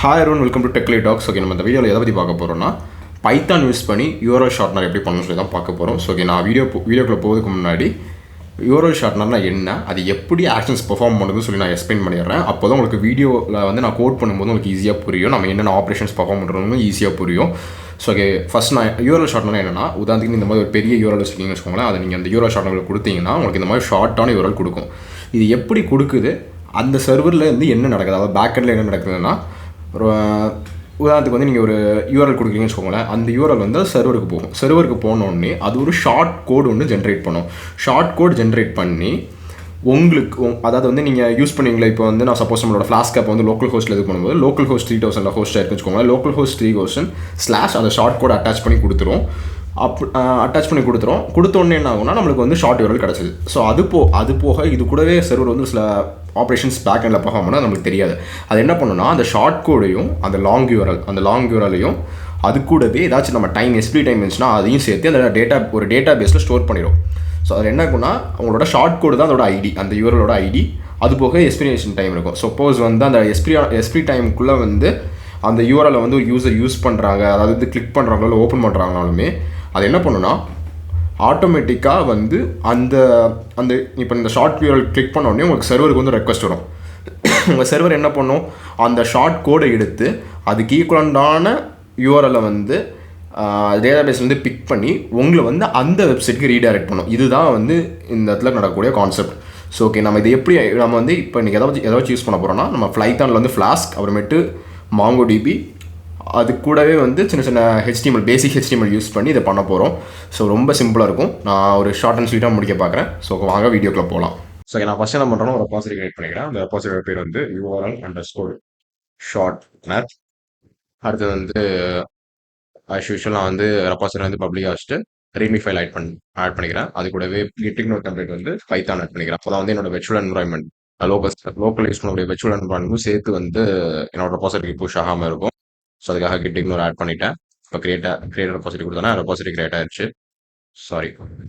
Hi everyone, welcome to Techly Talks. Okay, நம்ம இந்த வீடியோவில் எதை பற்றி பார்க்க போகிறோம்னா பைத்தான் யூஸ் பண்ணி யூஆர்எல் ஷார்ட்னர் எப்படி பண்ணணும்னு சொல்லி தான் பார்க்க போகிறோம். ஸோ ஓகே, நான் வீடியோக்குள்ளே போகிறதுக்கு முன்னாடி யூஆர்எல் ஷார்ட்னர்னா என்ன, அது எப்படி ஆக்ஷன்ஸ் பெர்ஃபார்ம் பண்ணுறதுன்னு சொல்லி நான் எக்ஸ்பிளைன் பண்ணிடுறேன். அப்போ தான் உங்களுக்கு வீடியோவில் வந்து நான் கோட் பண்ணும்போது உங்களுக்கு ஈஸியாக புரியும், நம்ம என்னென்ன ஆப்ரேஷன்ஸ் பெர்ஃபார்ம் பண்ணுறதுன்னு ஈஸியாக புரியும். ஸோ ஓகே, ஃபஸ்ட் நான் யூஆர்எல் ஷார்ட்னர் என்னென்னா, உதாரணத்துக்கு இந்த மாதிரி ஒரு பெரிய யூஆர்எல் வச்சுருக்கீங்கன்னு வச்சுக்கோங்களேன். அதை நீங்கள் அந்த யூஆர்எல் ஷார்ட்னர் கொடுத்தீங்கன்னா உங்களுக்கு இந்த மாதிரி ஷார்ட்டான யூஆர்எல் கொடுக்கும். இது எப்படி கொடுக்குது, அந்த சர்வரில் இருந்து என்ன நடக்குது, அதாவது பேக்கெண்டில் என்ன நடக்குதுன்னா, ஒரு உதாரணத்துக்கு வந்து நீங்கள் ஒரு யூஆர்எல் கொடுக்குறீங்கன்னு வச்சுக்கோங்களேன். அந்த யூஆர்எல் வந்து சர்வருக்கு போகும். சர்வருக்கு போனோடனே அது ஒரு ஷார்ட் கோடு ஒன்று ஜென்ரேட் பண்ணும். ஷார்ட் கோட் ஜென்ரேட் பண்ணி உங்களுக்கு அதாவது வந்து நீங்கள் யூஸ் பண்ணுவீங்களா, இப்போ வந்து நான் சப்போஸ் நம்மளோட ஃப்ளாஸ்க் ஆப் வந்து லோக்கல் ஹோஸ்ட்டில் இது பண்ணும்போது லோக்கல் ஹோஸ்ட் 3000 ஹோஸ்ட்டாக இருக்குன்னு வச்சுக்கோங்களேன். லோக்கல் ஹோஸ்ட் 3000 / அந்த ஷார்ட் கோட் அட்டாச் பண்ணி கொடுத்துரும். அட்டாச் பண்ணி கொடுத்தோடனே என்ன ஆகும்னா நம்மளுக்கு வந்து ஷார்ட் யூஆர்எல் கிடச்சிது. ஸோ அது போக இது கூடவே சர்வர் வந்து சில ஆப்ரேஷன்ஸ் பேக் எண்டில் பெர்ஃபார்ம் பண்ணால் நம்மளுக்கு தெரியாது. அது என்ன பண்ணுன்னா, அந்த ஷார்ட் கோடையும் அந்த லாங் யூஆர்எலையும் அது கூடவே ஏதாச்சும் நம்ம எஸ்பி டைம் இருந்துச்சுன்னா அதையும் சேர்த்து அந்த ஒரு டேட்டா பேஸில் ஸ்டோர் பண்ணிடும். ஸோ அதில் என்ன ஆகும்னா, அவங்களோட ஷார்ட் கோடு தான் அதோட ஐடி, அந்த யூஆர்எலோட ஐடி. அது போக எக்ஸ்பிரியேஷன் டைம் இருக்கும். சப்போஸ் வந்து அந்த எஸ்பி டைமுக்குள்ளே வந்து அந்த யூஆர்எலை வந்து ஒரு யூசர் யூஸ் பண்ணுறாங்க, அதாவது வந்து கிளிக் பண்ணுறாங்களோ இல்லை ஓப்பன் பண்ணுறாங்கனாலுமே அது என்ன பண்ணுன்னா, ஆட்டோமேட்டிக்காக வந்து அந்த அந்த இப்போ இந்த ஷார்ட் யூஆர்எல் கிளிக் பண்ண உடனே உங்களுக்கு சர்வருக்கு வந்து ரெக்வஸ்ட் வரும். உங்கள் சர்வர் என்ன பண்ணும், அந்த ஷார்ட் கோடை எடுத்து அதுக்கு ஈக்குவலண்டான யூஆர்எலை வந்து டேட்டாபேஸ்லேருந்து பிக் பண்ணி உங்களை வந்து அந்த வெப்சைட்டுக்கு ரீடைரக்ட் பண்ணும். இதுதான் வந்து இந்த இடத்துல நடக்கக்கூடிய கான்செப்ட். ஸோ ஓகே, நம்ம இது எப்படி நம்ம வந்து இப்போ இன்றைக்கி எதாச்சும் யூஸ் பண்ண போகிறோம்னா, நம்ம பைத்தானில் வந்து ஃப்ளாஸ்க், அப்புறமேட்டு மாங்கோடிபி, அது கூடவே வந்து சின்ன சின்ன பேசிக் ஹெச்டிஎம்எல் யூஸ் பண்ணி இதை பண்ண போகிறோம். ஸோ ரொம்ப சிம்பிளாக இருக்கும். நான் ஒரு ஷார்ட் அண்ட் ஸ்வீட்டாக முடிக்க பார்க்குறேன். ஸோ வாங்க வீடியோக்குள்ளே போகலாம். ஸோ நான் ஃபஸ்ட் என்ன பண்ணுறேன்னா, ஒரு ரெபாசிட்டரி கிரியேட் பண்ணிக்கிறேன். அந்த ரெபாசிட்டரி பேர் வந்து URL_ஷார்ட்னர். அடுத்தது வந்து ஆஸ் யூஷுவல் நான் வந்து ரெபாசிட்டரி வந்து பப்ளிக்காக வச்சுட்டு ரீட்மி ஃபைல் ஆட் பண்ணிக்கிறேன். அது கூடவே கிட்டிக்னோட் டெம்ப்ளேட் வந்து பைத்தான் ஆட் பண்ணிக்கிறேன். அப்போ தான் வந்து என்னோட வெர்ச்சுவல் என்வரான்மெண்ட் லோக்கல் யூஸ் பண்ணக்கூடிய வெர்ச்சுவல் என்வரான்மெண்ட்டும் சேர்த்து வந்து என்னோட ரெபாசிட்டரி புஷ் ஆகாமல் இருக்கும். ஸோ அதுக்காக கிட்டிக்னோட் ஆட் பண்ணிட்டேன். இப்போ கிரியேட் ரெபாசிட்டரி கொடுத்தோன்னா ரெபாசிட்டரி கிரியேட் ஆயிடுச்சு. சாரி,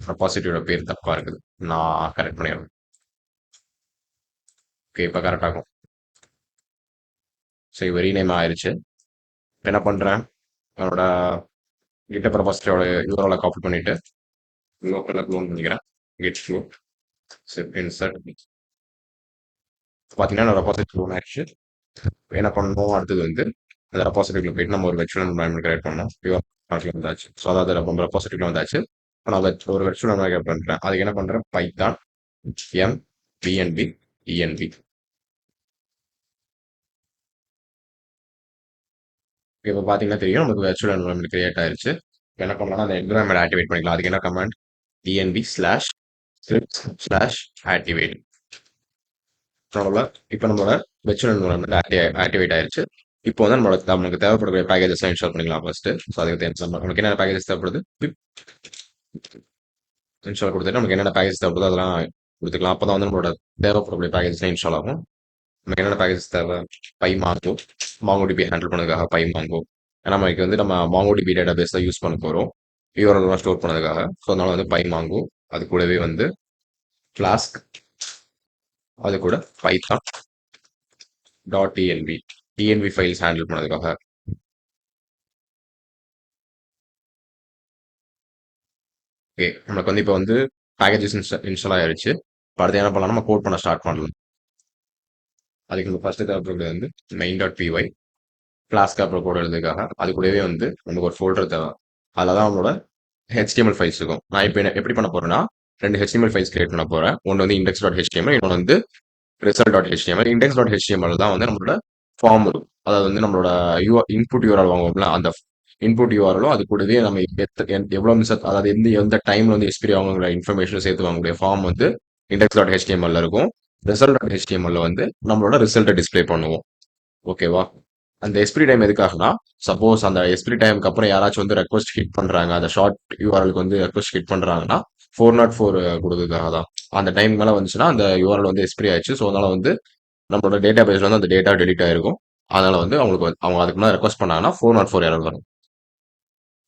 ரெபாசிட்டரியோட பேர் தப்பாக இருக்குது, நான் கரெக்ட் பண்ணிடுறேன். ஓகே, இப்போ கரெக்டாகும். ஸோ இப்போ ரீநேம் ஆயிடுச்சு. என்ன பண்ணுறேன், என்னோட கிட்டப் ரெபாசிட்டரியோட யூஆர்எலை காப்பி பண்ணிவிட்டு லோக்கலில் க்ளோன் பண்ணிக்கிறேன். Get flow set insert. பார்த்தீங்கன்னா என்னோட ரெபாசிட்டரி க்ளோன் ஆயிடுச்சு. என்ன பண்ணணும், அடுத்தது வந்து அந்த ரெபாசிட்டரிக்குள்ள போயிட்டு நம்ம ஒரு வெர்ச்சுவல் என்வரான்மெண்ட் கிரியேட் பண்ணோம். யூஆர்எல் வந்தாச்சு. ஸோ அதாவது நம்ம ரெபாசிட்டரிக்குள்ள வந்தாச்சு. இப்போ நான் ஒரு வெர்ச்சுவல் என்வரான்மெண்ட் கிரியேட் பண்ணுறேன். அதுக்கு என்ன பண்ணுறேன், பைத்தான் mbnb env. இப்போ பார்த்தீங்கன்னா தெரியும், நமக்கு வெர்ச்சுவல் என்வரான்மெண்ட் கிரியேட் ஆயிடுச்சு. இப்போ என்ன பண்ணலாம், அந்த என்வரான்மெண்ட் ஆக்டிவேட் பண்ணிக்கலாம். அதுக்கு என்ன கமாண்ட், env/scripts/activate. இப்போ நம்மளோட வெர்ச்சுவல் என்வரான்மெண்ட் ஆக்டிவேட் ஆயிடுச்சு. இப்போ வந்து நமக்கு தேவைப்படக்கூடிய பேக்கேஜஸ் இன்ஸ்டால் பண்ணிக்கலாம் ஃபர்ஸ்ட். ஸோ அதுக்கு நமக்கு என்னென்ன பேக்கேஜஸ் தேவைப்படுது இன்ஸ்டால் கொடுத்துட்டு நமக்கு என்னென்ன பேக்கேஜ் தேவைப்படுதோ அதெல்லாம் கொடுத்துக்கலாம். அப்போ தான் வந்து நம்மளோட தேவைப்படக்கூடிய பேக்கேஜஸ்லாம் இன்ஸ்டால் ஆகும். நமக்கு என்னென்ன பேக்கேஜஸ் தேவை, மாங்கோடிபி ஹேண்டில் பண்ணதுக்காக பைமாங்கோ. ஏன்னா நமக்கு வந்து நம்ம மாங்கோடிபி டேட்டா பேஸ் தான் யூஸ் பண்ண போகிறோம் யூஆர்எல்லாம் ஸ்டோர் பண்ணதுக்காக. ஸோ அதனால வந்து பைமாங்கோ, அது கூடவே வந்து ஃப்ளாஸ்க், அது கூட பைத்தான் .env ஃபைல்ஸ் ஹேண்டில் பண்ணதுக்காக. ஓகே, நமக்கு வந்து இப்போ வந்து பேக்கேஜஸ் இன்ஸ்டால் ஆயிடுச்சு. இப்போ அடுத்து என்ன பண்ணலாம், நம்ம கோட் பண்ண ஸ்டார்ட் பண்ணலாம். அதுக்கு நம்ம ஃபர்ஸ்ட் தேவைப்படுறது வந்து main.py ஃப்ளாஸ்க் அப்புறம் கோட் எழுதுக்காக. அது கூடவே வந்து நமக்கு ஒரு ஃபோல்டர் தேவை. அதில் தான் நம்மளோட HTML ஃபைல்ஸ் இருக்கும். நான் இப்போ எப்படி பண்ண போறேன்னா, 2 HTML ஃபைல்ஸ் கிரியேட் பண்ண போறேன். ஒன்று வந்து index.html, இன்னொன்று வந்து result.html. index.html தான் வந்து நம்மளோட ஃபார்ம் இருக்கும். அதாவது வந்து நம்மளோட இன்புட் யூஆர்எல் வாங்குவோம்ல, அந்த இன்புட் யூஆர்எலும் அது கூடவே நம்ம எவ்வளோ அதாவது எந்த டைம்ல வந்து எக்ஸ்பீரி ஆகுங்கிற இன்ஃபர்மேஷன் சேர்த்து வாங்கக்கூடிய ஃபார்ம் வந்து index.html இருக்கும். result.html வந்து நம்மளோட ரிசல்ட்டை டிஸ்பிளே பண்ணுவோம். ஓகேவா, அந்த எக்ஸ்பிரி டைம் எதுக்காகனா, சப்போஸ் அந்த எக்ஸ்பிரி டைமுக்கு அப்புறம் யாராச்சும் வந்து ரெக்வஸ்ட் ஹிட் பண்றாங்க, அந்த ஷார்ட் யூஆர்எலுக்கு வந்து ரெக்வஸ்ட் ஹிட் பண்றாங்கன்னா 404 கொடுக்கறதுக்காக தான். அந்த டைம் மேலே வந்துச்சுன்னா அந்த யூஆர்எல் வந்து எக்ஸ்பிரி ஆயிடுச்சு. ஸோ அதனால வந்து நம்மளோட டேட்டா பேஸ்ல வந்து அந்த டேட்டா டெலிட் ஆயிருக்கும். அதனால வந்து அவங்க அதுக்கு முன்னாடி ரெக்வஸ்ட் பண்ணாங்கன்னா 404 எரர் வரும்.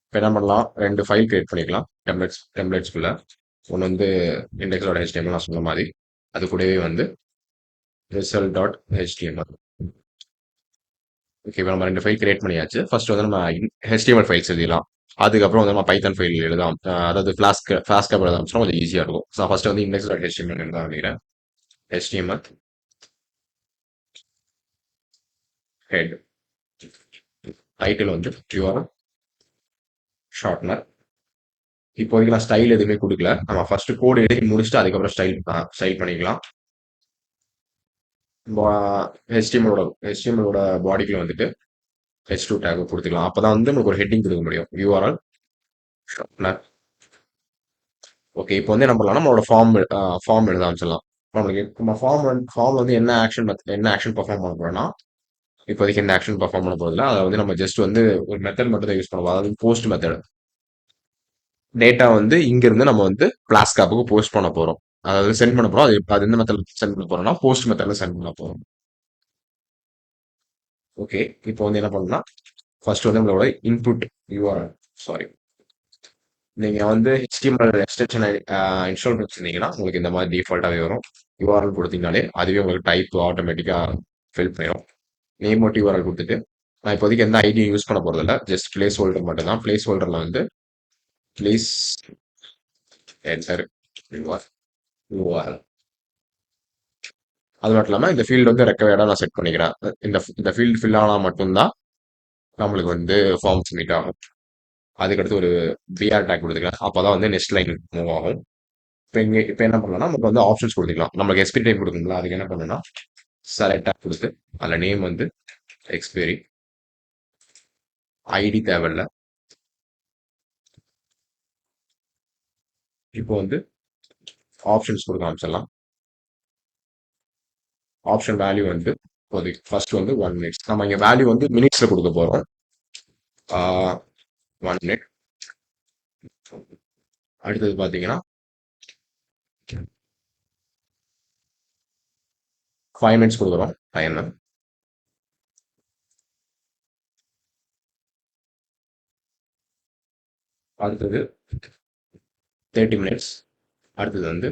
இப்போ என்ன பண்ணலாம், 2 ஃபைல் கிரியேட் பண்ணிக்கலாம் டெம்ப்ளேட்ஸ்குள்ள. ஒன்று வந்து index.html நான் சொன்ன மாதிரி, அது கூடவே வந்து result.html. ஓகே, இப்போ நம்ம 2 ஃபைல் கிரியேட் பண்ணியாச்சு. ஃபர்ஸ்ட் வந்து நம்ம HTML ஃபைல்ஸ் எழுதிடலாம். அதுக்கப்புறம் வந்து நம்ம பைத்தன் ஃபைல் எழுதலாம். அதாவது ஃப்ளாஸ்க் எழுத ஆரம்பிச்சோம்னா கொஞ்சம் ஈஸியா இருக்கும். ஸோ ஃபர்ஸ்ட் வந்து index.html எழுத ஆரம்பிக்கிறேன். HTML ஹெட், டைட்டில் வந்து யுவர் ஷார்ட்னர். இப்போதைக்கு நான் ஸ்டைல் எதுவுமே கொடுக்கல. நம்ம ஃபர்ஸ்ட் கோட் எழுதி முடிச்சுட்டு அதுக்கப்புறம் ஸ்டைல் பண்ணிக்கலாம். HTML ஓட பாடிக்குள்ள வந்துட்டு H2 டேக் கொடுத்துக்கலாம். அப்பதான் வந்து நமக்கு ஒரு ஹெட்டிங் கொடுக்க முடியும். URL shortener. ஓகே, இப்போ வந்து என்ன பண்ணலாம், நம்மளோட ஃபார்ம் எழுத ஆரம்பிச்சிடலாம். நம்மளுக்கு நம்ம ஃபார்ம் வந்து என்ன ஆக்ஷன் பெர்ஃபார்ம் பண்ண போறோம்னா, இப்போதைக்கு என்ன ஆக்ஷன் பெர்ஃபார்ம் பண்ண போறதில்ல. அதை வந்து நம்ம ஜஸ்ட் வந்து ஒரு மெத்தட் மட்டும் தான் யூஸ் பண்ணுவோம். அதாவது போஸ்ட் மெத்தட். டேட்டா வந்து இங்க இருந்து நம்ம வந்து பிளாஸ்க் ஆப்புக்கு போஸ்ட் பண்ண போறோம். அதாவது சென்ட் பண்ண போறோம். அது எந்த மெத்தட் சென்ட் பண்ண போறோம்னா போஸ்ட் மெத்தட்ல சென்ட் பண்ண போறோம். ஓகே, இப்போ வந்து என்ன பண்ணணும்னா ஃபர்ஸ்ட் வந்து நம்மளோட இன்புட் யூஆர்எல், சாரி, நீங்க வந்து HTML எக்ஸ்டென்ஷன் இன்ஸ்டால் பண்ணி வச்சிருந்தீங்கன்னா உங்களுக்கு இந்த மாதிரி டிஃபால்ட்டாவே வரும். யூஆர்எல் கொடுத்தீங்கனாலே அதுவே உங்களுக்கு டைப் ஆட்டோமேட்டிக்கா ஃபில் பண்ணிடும். நேம் மட்டும் யூஆர்எல் கொடுத்துட்டு, நான் இப்போதைக்கு எந்த ஐடியும் யூஸ் பண்ண போறதில்ல. ஜஸ்ட் பிளேஸ் ஹோல்டர் மட்டும் தான். பிளேஸ் ஹோல்டர்ல வந்து பிளேஸ் என்டர் யூஆர்எல். அது மட்டும் இல்லாம இந்த ஃபீல்டு வந்து ரெக்கவர்டா நான் செட் பண்ணிக்கிறேன். இந்த ஃபீல்டு ஃபில் ஆனா மட்டும்தான் நம்மளுக்கு வந்து ஃபார்ம் சப்மிட் ஆகும். அதுக்கடுத்து ஒரு பிஆர் டேக் கொடுத்துக்கலாம். அப்பதான் வந்து நெக்ஸ்ட் லைன் மூவ் ஆகும். இப்போ என்ன பண்ணலாம்னா நமக்கு வந்து ஆப்ஷன்ஸ் கொடுத்துக்கலாம். நமக்கு எக்ஸ்பைரி டைம் கொடுக்கணும்ல, அதுக்கு என்ன பண்ணணும்னா செலக்ட் டேக் கொடுத்து அதில் நேம் வந்து எக்ஸ்பைரி, ஐடி தேவையில்ல. இப்போ வந்து ஆப்ஷன்ஸ் கொடுக்க ஆரம்பிச்சிடலாம். ஆப்ஷன் வேல்யூ வந்து ஃபர்ஸ்ட் வந்து 1 மினிட்ஸ். நம்ம இங்க வேல்யூ வந்து மினிட்ஸ்ல கொடுக்க போறோம். 1 மினிட். அடுத்தது பாத்தீங்கன்னா 5 மினிட்ஸ் கொடுக்குறோம் டைம். அடுத்தது 30 மினிட்ஸ். அடுத்தது வந்து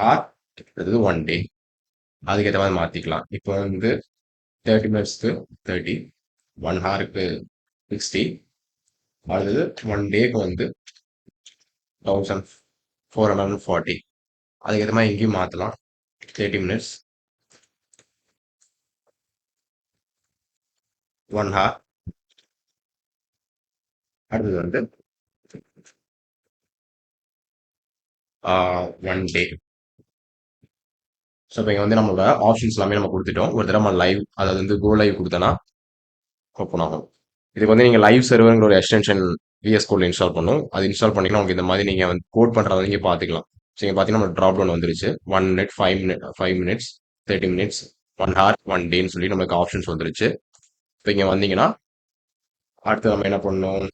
ஹார். அடுத்தது 1 டே. அதுக்கேற்ற மாதிரி மாத்திக்கலாம். இப்போ வந்து 30 மினிட்ஸ்க்கு 30, 1 ஹாருக்கு 60, அடுத்தது 1 டேக்கு வந்து 1440. அதுக்கேற்ற மாதிரி இங்கேயும் மாற்றலாம். 30 மினிட்ஸ், 1 ஹார், அடுத்தது வந்து 1 டே. ஸோ இப்போ இங்கே வந்து நம்மளோட ஆப்ஷன்ஸ் எல்லாமே நம்ம கொடுத்துட்டோம். ஒரு தடவை நம்ம லைவ், அதாவது வந்து கோ லைவ் கொடுத்தோன்னா ஓப்பன் ஆகும். இதுக்கு வந்து நீங்கள் லைவ் சர்வருங்கிற ஒரு எக்ஸ்டென்ஷன் VS கோட்ல இன்ஸ்டால் பண்ணும். அது இன்ஸ்டால் பண்ணிங்கன்னா உங்களுக்கு இந்த மாதிரி நீங்கள் வந்து கோட் பண்ணுறதை நீங்கள் பார்த்துக்கலாம். ஸோ இங்கே பார்த்தீங்கன்னா நம்ம ட்ராப் டவுன் வந்துருச்சு. 1 மினிட், 5 மினிட்ஸ், 30 மினிட்ஸ், 1 ஹார், 1 டேன்னு சொல்லி நம்மளுக்கு ஆப்ஷன்ஸ் வந்துருச்சு. இப்போ இங்கே வந்தீங்கன்னா அடுத்து நம்ம என்ன பண்ணணும்,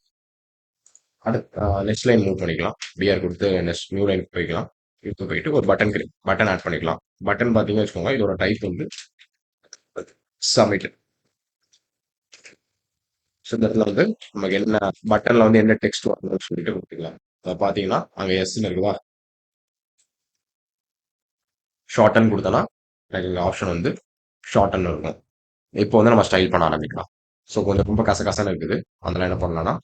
அடுத்து நெக்ஸ்ட் லைன் மூவ் பண்ணிக்கலாம். பிஆர் கொடுத்து நெக்ஸ்ட் நியூ லைன் போய்க்கலாம். இப்போ போயிட்டு ஒரு பட்டன் ஆட் பண்ணிக்கலாம். பட்டன் பார்த்தீங்கன்னு வச்சுக்கோங்க, இதோட டைப் வந்து சப்மிட். ஸோ இந்த இடத்துல வந்து நமக்கு என்ன பட்டன்ல வந்து என்ன டெக்ஸ்ட் வரணும்னு சொல்லிட்டு கொடுத்துக்கலாம். அதை பார்த்தீங்கன்னா அங்கே எஸ்ன்னு இருக்குதா, ஷார்ட்டன் கொடுத்தோன்னா எனக்கு இங்கே ஆப்ஷன் வந்து ஷார்ட்டன் இருக்கும். இப்போ வந்து நம்ம ஸ்டைல் பண்ண ஆரம்பிக்கலாம். ஸோ கொஞ்சம் ரொம்ப கசகசன்னு இருக்குது. அதெல்லாம் என்ன பண்ணலாம்னா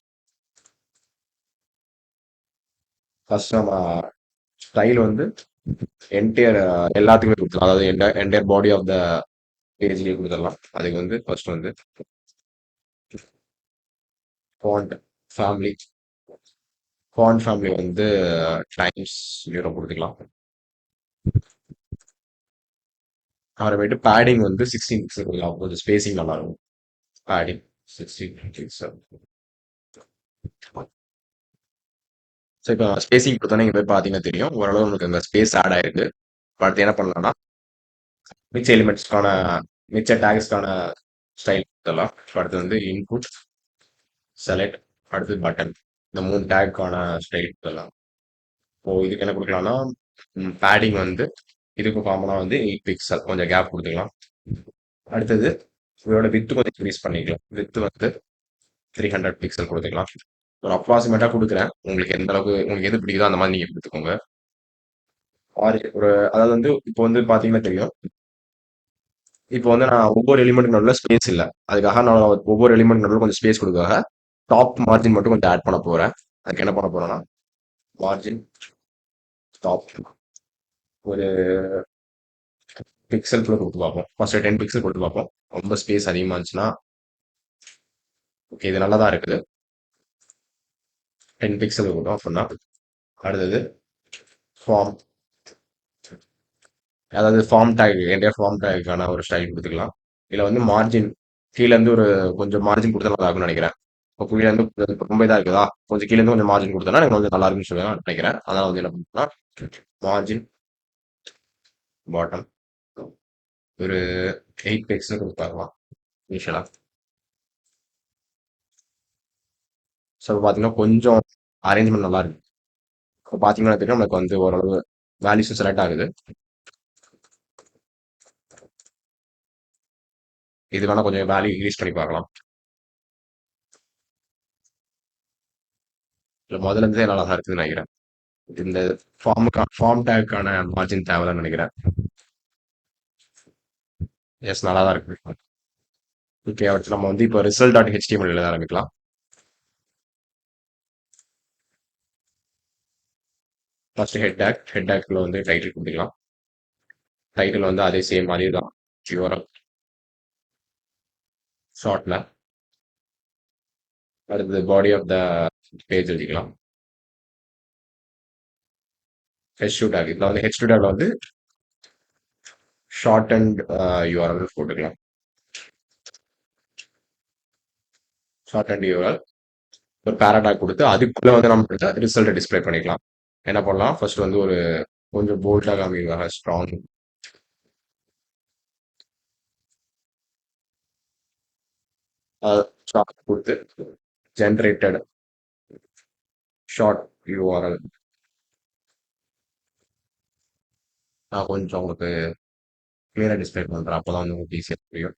ஃபர்ஸ்ட் நம்ம ஸ்டைல் வந்து என்டையர் எல்லாத்துக்குமே கொடுத்துடலாம். அதாவது என்டையர் பாடி ஆஃப் த பேஜ்லேயே கொடுத்துடலாம். அதுக்கு வந்து ஃபர்ஸ்ட் வந்து ஃபாண்ட் ஃபேமிலி, ஃபாண்ட் ஃபேமிலி வந்து டைம்ஸ் 0 கொடுத்துக்கலாம். அப்புறமேட்டு பேடிங் வந்து 16 பிக்சல் கொடுக்கலாம். கொஞ்சம் ஸ்பேசிங் நல்லா இருக்கும். Padding 16 pixel. ஸோ இப்போ ஸ்பேசிங் கொடுத்தோன்னா இங்கே போய் பார்த்தீங்கன்னா தெரியும், ஓரளவு நமக்கு அந்த ஸ்பேஸ் ஆட் ஆயிருக்கு. இப்போ அடுத்து என்ன பண்ணலாம்னா மிச்ச எலிமெண்ட்ஸ்க்கான மிச்ச டேக்ஸ்க்கான ஸ்டைல் கொடுத்துடலாம். இப்போ அடுத்து வந்து இன்புட், செலக்ட், அடுத்து பட்டன், இந்த 3 டேக்கான ஸ்டைல் கொடுத்துடலாம். இப்போ இதுக்கு என்ன கொடுக்கலாம்னா பேடிங் வந்து இதுக்கு காமனாக வந்து 8 பிக்சல், கொஞ்சம் கேப் கொடுத்துக்கலாம். அடுத்தது இதோட வித்து கொஞ்சம் இன்க்ரீஸ் பண்ணிக்கலாம். வித்து வந்து 300 பிக்சல் கொடுத்துக்கலாம். ஒரு அப்ராக்சிமேட்டா கொடுக்குறேன். உங்களுக்கு எந்த அளவுக்கு உங்களுக்கு எது பிடிக்குதோ அந்த மாதிரி நீங்க எடுத்துக்கோங்க. அதாவது வந்து இப்போ வந்து பாத்தீங்கன்னா தெரியும், இப்போ வந்து நான் ஒவ்வொரு எலிமெண்ட் நடுவில் ஸ்பேஸ் இல்லை, அதுக்காக நான் ஒவ்வொரு எலிமெண்ட் நடுவில் கொஞ்சம் ஸ்பேஸ் கொடுக்காக டாப் மார்ஜின் மட்டும் கொஞ்சம் ஆட் பண்ண போறேன். அதுக்கு என்ன பண்ண போறேன்னா மார்ஜின் டாப் ஒரு பிக்சல்குள்ள கொடுத்து பார்ப்போம். ஃபர்ஸ்ட் 10 பிக்சல் கொடுத்து பார்ப்போம். ரொம்ப ஸ்பேஸ் அதிகமா இருந்துச்சுன்னா ஓகே, இது நல்லா தான் இருக்குது. 10 பிக்சல் கொடுத்தோம் அப்படின்னா அடுத்தது ஃபார்ம், அதாவது ஃபார்ம் டேக், என்டைய ஃபார்ம் டேக்கான ஒரு ஸ்டைல் கொடுத்துக்கலாம். இதுல வந்து மார்ஜின் கீழ இருந்து ஒரு கொஞ்சம் மார்ஜின் கொடுத்தா நல்லா இருக்கும்னு நினைக்கிறேன். இப்போ கீழ இருந்து ரொம்ப இதா இருக்குதா, கொஞ்சம் கீழ இருந்து கொஞ்சம் மார்ஜின் கொடுத்தோம்னா எனக்கு கொஞ்சம் நல்லா இருக்குன்னு சொல்லி நினைக்கிறேன். அதனால வந்து என்ன பண்ணலாம், மார்ஜின் பாட்டம் ஒரு 8 பிக்சல் கொடுத்தாக்கலாம் இனிஷியலா. ஸோ பார்த்தீங்கன்னா கொஞ்சம் அரேஞ்ச்மெண்ட் நல்லா இருக்கு. இப்போ பார்த்தீங்கன்னா தெரியும் நமக்கு வந்து ஓரளவு வேல்யூஸும் செலக்ட் ஆகுது. இது வேணா கொஞ்சம் வேல்யூ இன்க்ரீஸ் பண்ணி பார்க்கலாம். இல்லை முதல்ல இருந்தே நல்லா தான் இருக்குதுன்னு நினைக்கிறேன். இந்த ஃபார்ம் டேக்கான மார்ஜின் தேவைன்னு நினைக்கிறேன். எஸ், நல்லா தான் இருக்கு. ஓகே, அடுத்து நம்ம வந்து இப்போ ரிசல்ட் டாட் ஹெச்டிஎம்எல் எழுத ஆரம்பிக்கலாம். ஃபர்ஸ்ட் ஹெட் டேக்ல வந்து டைட்டில் கொடுத்துக்கலாம். டைட்டில் வந்து அதே சேம் அதே தான், யூஆர்எல் ஷார்ட்ல. அடுத்தது பாடி ஆஃப் த பேஜ் எழுதிக்கலாம். ஹெச் டூ டேக், இதில் வந்து ஹெச் டூ டேக்ல வந்து ஷார்ட் அண்ட் யூஆர்எல் போட்டுக்கலாம். ஷார்ட் அண்ட் யூஆர்எல் ஒரு பேராடாக் கொடுத்து அதுக்குள்ள வந்து நம்ம ரிசல்ட்டை டிஸ்பிளே பண்ணிக்கலாம். என்ன பண்ணலாம், ஃபர்ஸ்ட் வந்து ஒரு கொஞ்சம் போல்டாக காமிக்கிறாங்க, ஸ்ட்ராங் ஷார்ட் கொடுத்து ஜென்ரேட்டட் ஷார்ட் யூஆர்எல். நான் கொஞ்சம் உங்களுக்கு கிளியரா டிஸ்பிளே பண்றேன், அப்பதான் வந்து உங்களுக்கு ஈஸியா புரியும்.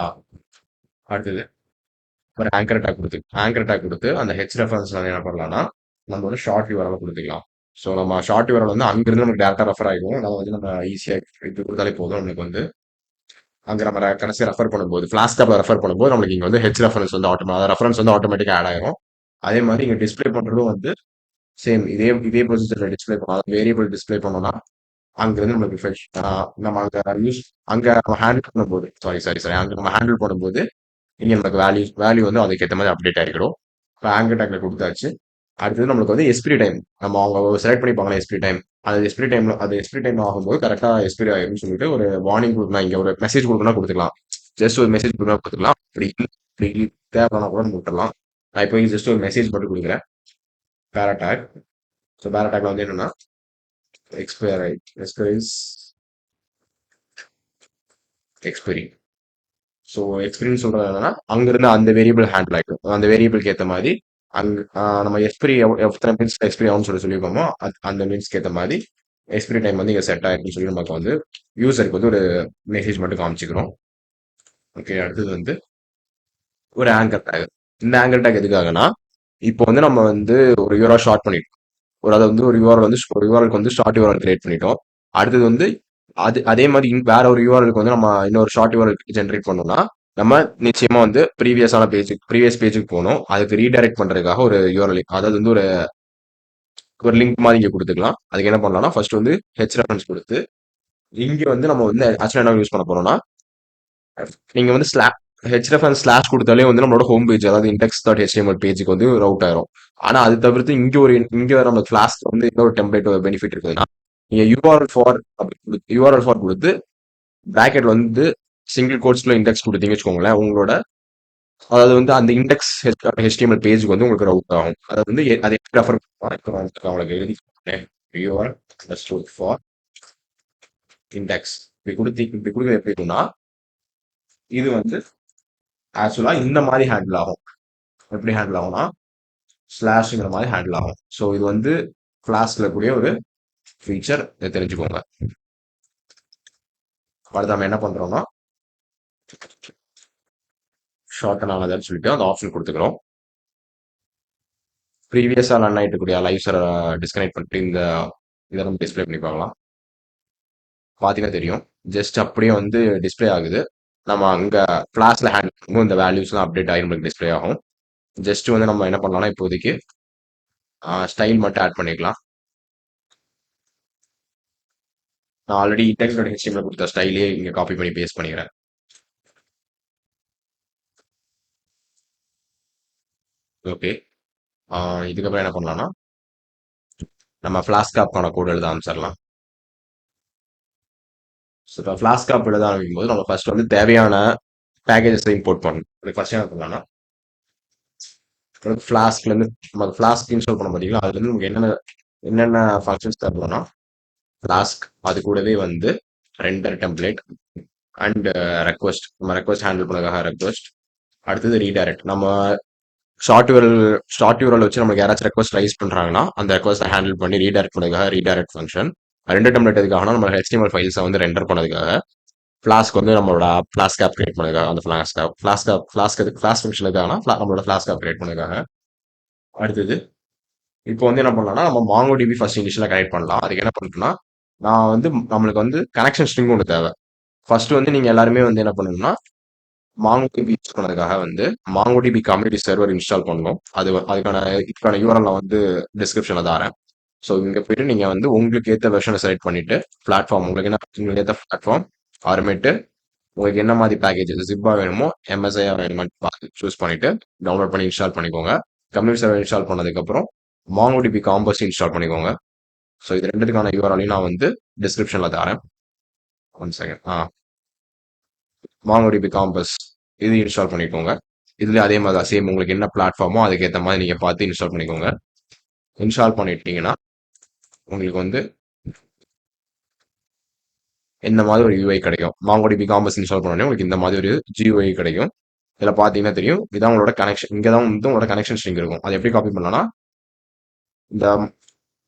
ஆ, அடுத்தது ஒரு ஆங்கர் டேக் கொடுத்து அந்த ஹெச் ரெஃபரன்ஸ்ல என்ன பண்ணலாம்னா நம்ம வந்து ஷார்ட் யூஆர்எல் கொடுத்துக்கலாம். ஸோ நம்ம ஷார்ட் யூஆர்எல் வந்து அங்கிருந்து நமக்கு டேரக்டா ரெஃபர் ஆகும். நம்ம வந்து நம்ம ஈஸியா இது கொடுத்தாலே போதும். நம்மளுக்கு வந்து அங்க நம்ம கடைசி ரெஃபர் பண்ணும்போது ஃபிளாஷ் டேப்ல ரெஃபர் பண்ணும்போது நம்மளுக்கு இங்க வந்து ஹெச் ரெஃபரன்ஸ் வந்து ரெஃபரன்ஸ் வந்து ஆட்டோமேட்டிக்கா ஆட் ஆயிரும். அதே மாதிரி இங்க டிஸ்பிளே பண்றதும் வந்து சேம் இதே ப்ரொசீஜர்ல டிஸ்பிளே பண்ணலாம். வேரியபிள் டிஸ்பிளே பண்ணோம்னா அங்கிருந்து நம்மளுக்கு ஃபெச் நம்ம அங்க நம்ம ஹேண்டில் பண்ணும்போது சாரி அங்க நம்ம ஹேண்டில் பண்ணும்போது இங்க நமக்கு வேல்யூ வந்து அதுக்கேற்ற மாதிரி அப்டேட் ஆகிடும். இப்போ ஆங்கர் டேக்ல கொடுத்தாச்சு. அடுத்தது நம்மளுக்கு வந்து எஸ்பிரி டைம், நம்ம அவங்க செலக்ட் பண்ணிப்பாங்களா எஸ்பிரி டைம், அது எஸ்பிரி டைம் ஆகும்போது கரெக்டா எஸ்பிரி ஆயிரும்னு சொல்லிட்டு ஒரு வார்னிங் கொடுக்கலாம். இங்க ஒரு மெசேஜ் கொடுக்கணும் கொடுத்துக்கலாம். ஜஸ்ட் ஒரு மெசேஜ் கொடுக்கணும் கொடுத்துக்கலாம். அப்படி தேவைன்னா கூட நம்ம விட்டுலாம். நான் இப்போ ஜஸ்ட் ஒரு மெசேஜ் மட்டும் கொடுக்குறேன், பேராடாக். ஸோ பேராடாக்ல வந்து என்னன்னா எக்ஸ்பைரிஸ் எக்ஸ்பைரி. ஸோ எக்ஸ்பீரியன்ஸ் சொல்றது என்னன்னா அங்கிருந்து அந்த வேரியபிள் ஹேண்டில் ஆகிடும். அந்த வேரியபிளுக்கு ஏற்ற மாதிரி அங்க நம்ம எக்ஸ்பிரி எத்தனை மினிட்ஸ் எக்ஸ்பிரி ஆகும்னு சொல்லியிருக்கோமோ அந்த மினிட்ஸ்க்கு ஏற்ற மாதிரி எக்ஸ்பிரி டைம் வந்து இங்கே செட் ஆயிருக்குன்னு சொல்லி நமக்கு வந்து யூசருக்கு வந்து ஒரு மெசேஜ் மட்டும் காமிச்சிக்கிறோம். ஓகே, அடுத்தது வந்து ஒரு ஆங்கர் டேக். இந்த ஆங்கர் டேக் எதுக்காகனா இப்போ வந்து நம்ம வந்து ஒரு யூஆர்எல் ஷார்ட் பண்ணிட்டோம். அதை வந்து ஒரு யூஆர்எலுக்கு வந்து ஷார்ட் யூஆர்எல் கிரியேட் பண்ணிட்டோம். அடுத்தது வந்து அதே மாதிரி வேற ஒரு யூஆர்எலுக்கு வந்து நம்ம இன்னொரு ஷார்ட் யூஆர்எல் ஜென்ரேட் பண்ணோம்னா நம்ம நிச்சயமா வந்து ப்ரீவியஸ் பேஜுக்கு போகணும். அதுக்கு ரீடைரக்ட் பண்றதுக்காக ஒரு யூஆர்எல், அதாவது வந்து ஒரு லிங்க் மாதிரி இங்க கொடுத்துக்கலாம். அதுக்கு என்ன பண்ணலாம்னா ஃபர்ஸ்ட் வந்து ஹெச் ரெஃபரன்ஸ் கொடுத்து இங்க வந்து நம்ம வந்து ஆக்சுவலா என்ன யூஸ் பண்ண போறோம்னா நீங்க வந்து ஹெச் ரெஃபரன்ஸ் ஸ்லாஷ் கொடுத்தாலே வந்து நம்மளோட ஹோம் பேஜ், அதாவது இண்டெக்ஸ் டாட் ஹெச்டிஎம்எல் பேஜுக்கு வந்து ரவுட் ஆயிரும். ஆனா அது தவிர்த்து இங்க நம்ம கிளாஸ்ல வந்து இன்னொரு டெம்ப்ளேட் பெனிஃபிட் இருக்குதுன்னா நீங்க யூஆர்எல் ஃபார் கொடுத்து பிராக்கெட்ல வந்து சிங்கிள் கோட்ஸ்ல இண்டெக்ஸ் கொடுத்தீங்க வச்சுக்கோங்களேன், உங்களோட அதாவது வந்து அந்த இண்டெக்ஸ் ஹெச்டிஎம்எல் பேஜுக்கு வந்து உங்களுக்கு ரவுட் ஆகும். அதாவது வந்து அதை ரெஃபர் அவங்களுக்கு எழுதி ஃபார் இண்டெக்ஸ் இப்படி கொடுக்க எப்படி இருக்குன்னா இது வந்து ஆக்சுவலா இந்த மாதிரி ஹேண்டில் ஆகும். எப்படி ஹேண்டில் ஆகும்னா ஸ்லாஷ்ங்கிற மாதிரி ஹேண்டில் ஆகும். ஸோ இது வந்து கிளாஸ்ல கூடிய ஒரு ஃபீச்சர், இதை தெரிஞ்சுக்கோங்க. அடுத்து நம்ம என்ன பண்றோம்னா ஷார்ட் ஆனதுன்னு சொல்லிட்டு அந்த ஆப்ஷன் கொடுத்துக்கிறோம். ப்ரீவியஸா ரன் ஆயிட்டு கூடிய லைவ்ஸை டிஸ்கனெக்ட் பண்ணிட்டு இதை நம்ம டிஸ்பிளே பண்ணி பார்க்கலாம். பார்த்தீங்கன்னா தெரியும். ஜஸ்ட் அப்படியே வந்து டிஸ்ப்ளே ஆகுது. நம்ம அங்க ஃபிளாஷ்ல ஹேண்ட் பண்ணும்போது இந்த வேல்யூஸ்லாம் அப்டேட் ஆகி நம்மளுக்கு டிஸ்ப்ளே ஆகும். ஜஸ்ட் வந்து நம்ம என்ன பண்ணலாம்னா இப்போதைக்கு ஸ்டைல் மட்டும் ஆட் பண்ணிக்கலாம். நான் ஆல்ரெடி டெக்ஸ்ட் HTML கொடுத்த ஸ்டைலே இங்க காப்பி பண்ணி பேஸ்ட் பண்ணிக்கிறேன். ஓகே. இதுக்கப்புறம் என்ன பண்ணலாம்னா நம்ம ஃபிளாஸ்க் ஆப்க்கான கோட் எழுத ஆரம்பிச்சிடலாம். ஸோ இப்போ ஃபிளாஸ்க் ஆப் எழுத ஆரம்பிக்கும் போது நம்ம ஃபர்ஸ்ட் வந்து தேவையான பேக்கேஜஸ் இம்போர்ட் பண்ணணும். அதுக்கு ஃபர்ஸ்ட் என்ன பண்ணலாம்னா ஃபிளாஸ்க்லேருந்து நம்ம ஃபிளாஸ்க் இன்ஸ்டால் பண்ண பார்த்தீங்களா அதுலேருந்து நமக்கு என்னென்ன என்னென்ன ஃபங்க்ஷன்ஸ் தேவைன்னா ஃபிளாஸ்க் அது கூடவே வந்து ரெண்டர் டெம்ப்ளேட் அண்ட் ரெக்வஸ்ட் நம்ம ரெக்வஸ்ட் ஹேண்டில் பண்ணதுக்காக ரெக்வஸ்ட் அடுத்தது ரீடைரக்ட் நம்ம ஷார்ட் யூரல் வச்சு நமக்கு யாராச்சும் ரெக்வஸ்ட் ரைஸ் பண்றாங்கன்னா அந்த ரெக்வஸ்ட் ஹேண்டில் பண்ணி ரீடைரக்ட் பண்ணதுக்காக ரீடைரக்ட் ஃபங்க்ஷன் ரெண்டு டெம்ப்ளேட் எதுக்காகனா நம்ம HTML ஃபைல்ஸை வந்து ரெண்டர் பண்ணதுக்காக ஃபிளாஸ்க் வந்து நம்மளோட ஃபிளாஸ்க் ஆப் கிரியேட் பண்ணதுக்காக அந்த ஃபிளாஸ்க் ஃபங்க்ஷனுக்காக நம்மளோட ஃபிளாஸ்க் ஆப் கிரியேட் பண்ணதுக்காக அடுத்தது இப்போ வந்து என்ன பண்ணலாம்னா நம்ம MongoDB ஃபர்ஸ்ட் இனிஷியலாக கனெக்ட் பண்ணலாம். அதுக்கு என்ன பண்ணணும்னா நான் வந்து நம்மளுக்கு வந்து கனெக்ஷன் ஸ்ட்ரிங் ஒன்று தேவை. ஃபர்ஸ்ட் வந்து நீங்க எல்லாருமே வந்து என்ன பண்ணணும்னா MongoDB யூஸ் பண்ணதுக்காக வந்து MongoDB கம்யூனிட்டி சர்வர் இன்ஸ்டால் பண்ணணும். இதுக்கான யூஆர்எல் நான் வந்து டிஸ்கிரிப்ஷன்ல தரேன். ஸோ இங்க போயிட்டு நீங்க வந்து உங்களுக்கு ஏற்ற வெர்ஷனை செலக்ட் பண்ணிட்டு பிளாட்ஃபார்ம் உங்களுக்கு ஏற்ற பிளாட்ஃபார்ம் அப்புறமேட்டு உங்களுக்கு என்ன மாதிரி பேக்கேஜ் ஜிப்பா வேணுமோ எம்எஸ்ஐயா வேணுமான்னு பார்த்து சூஸ் பண்ணிட்டு டவுன்லோட் பண்ணி இன்ஸ்டால் பண்ணிக்கோங்க. கம்யூனிட்டி சர்வர் இன்ஸ்டால் பண்ணதுக்கப்புறம் MongoDB காம்பஸ் இன்ஸ்டால் பண்ணிக்கோங்க. ஸோ இது ரெண்டுத்துக்கான யூஆர்எலையும் நான் வந்து டிஸ்கிரிப்ஷன்ல தரேன். One second. MongoDB காம்பஸ் இது இன்ஸ்டால் பண்ணிக்கோங்க. இதுல அதே மாதிரி தான் சேம் உங்களுக்கு என்ன பிளாட்ஃபார்மோ அதுக்கேற்ற மாதிரி நீங்க பார்த்து இன்ஸ்டால் பண்ணிக்கோங்க. இன்ஸ்டால் பண்ணிட்டீங்கன்னா உங்களுக்கு வந்து இந்த மாதிரி ஒரு யூஐ கிடைக்கும். MongoDB காம்பஸ் இன்ஸ்டால் பண்ணோடனே உங்களுக்கு இந்த மாதிரி ஒரு GUI கிடைக்கும். இதில் பார்த்தீங்கன்னா தெரியும் இதான் உங்களோட கனெக்ஷன். இங்கே தான் வந்து உங்களோட கனெக்ஷன் ஸ்ட்ரிங் இருக்கும். அதை எப்படி காப்பி பண்ணலாம்னா இந்த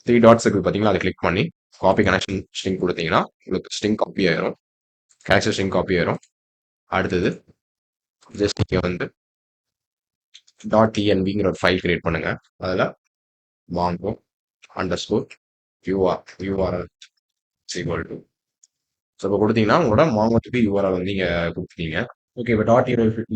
3 டாட்ஸ் இருக்குது பார்த்தீங்களா அதை கிளிக் பண்ணி காப்பி கனெக்ஷன் ஸ்ட்ரிங் கொடுத்தீங்கன்னா உங்களுக்கு ஸ்ட்ரிங் காப்பி ஆயிரும். கனெக்ஷன் ஸ்ட்ரிங் காப்பி ஆயிரும். அடுத்தது ஜஸ்ட் நீங்க வந்து .envங்கிற ஒரு ஃபைல் கிரியேட் பண்ணுங்க. அதில் mongo underscore URL equal to so இப்போ கொடுத்தீங்கன்னா உங்களோட MongoDB URL வந்து நீங்க கொடுத்துட்டீங்க. ஓகே இப்போ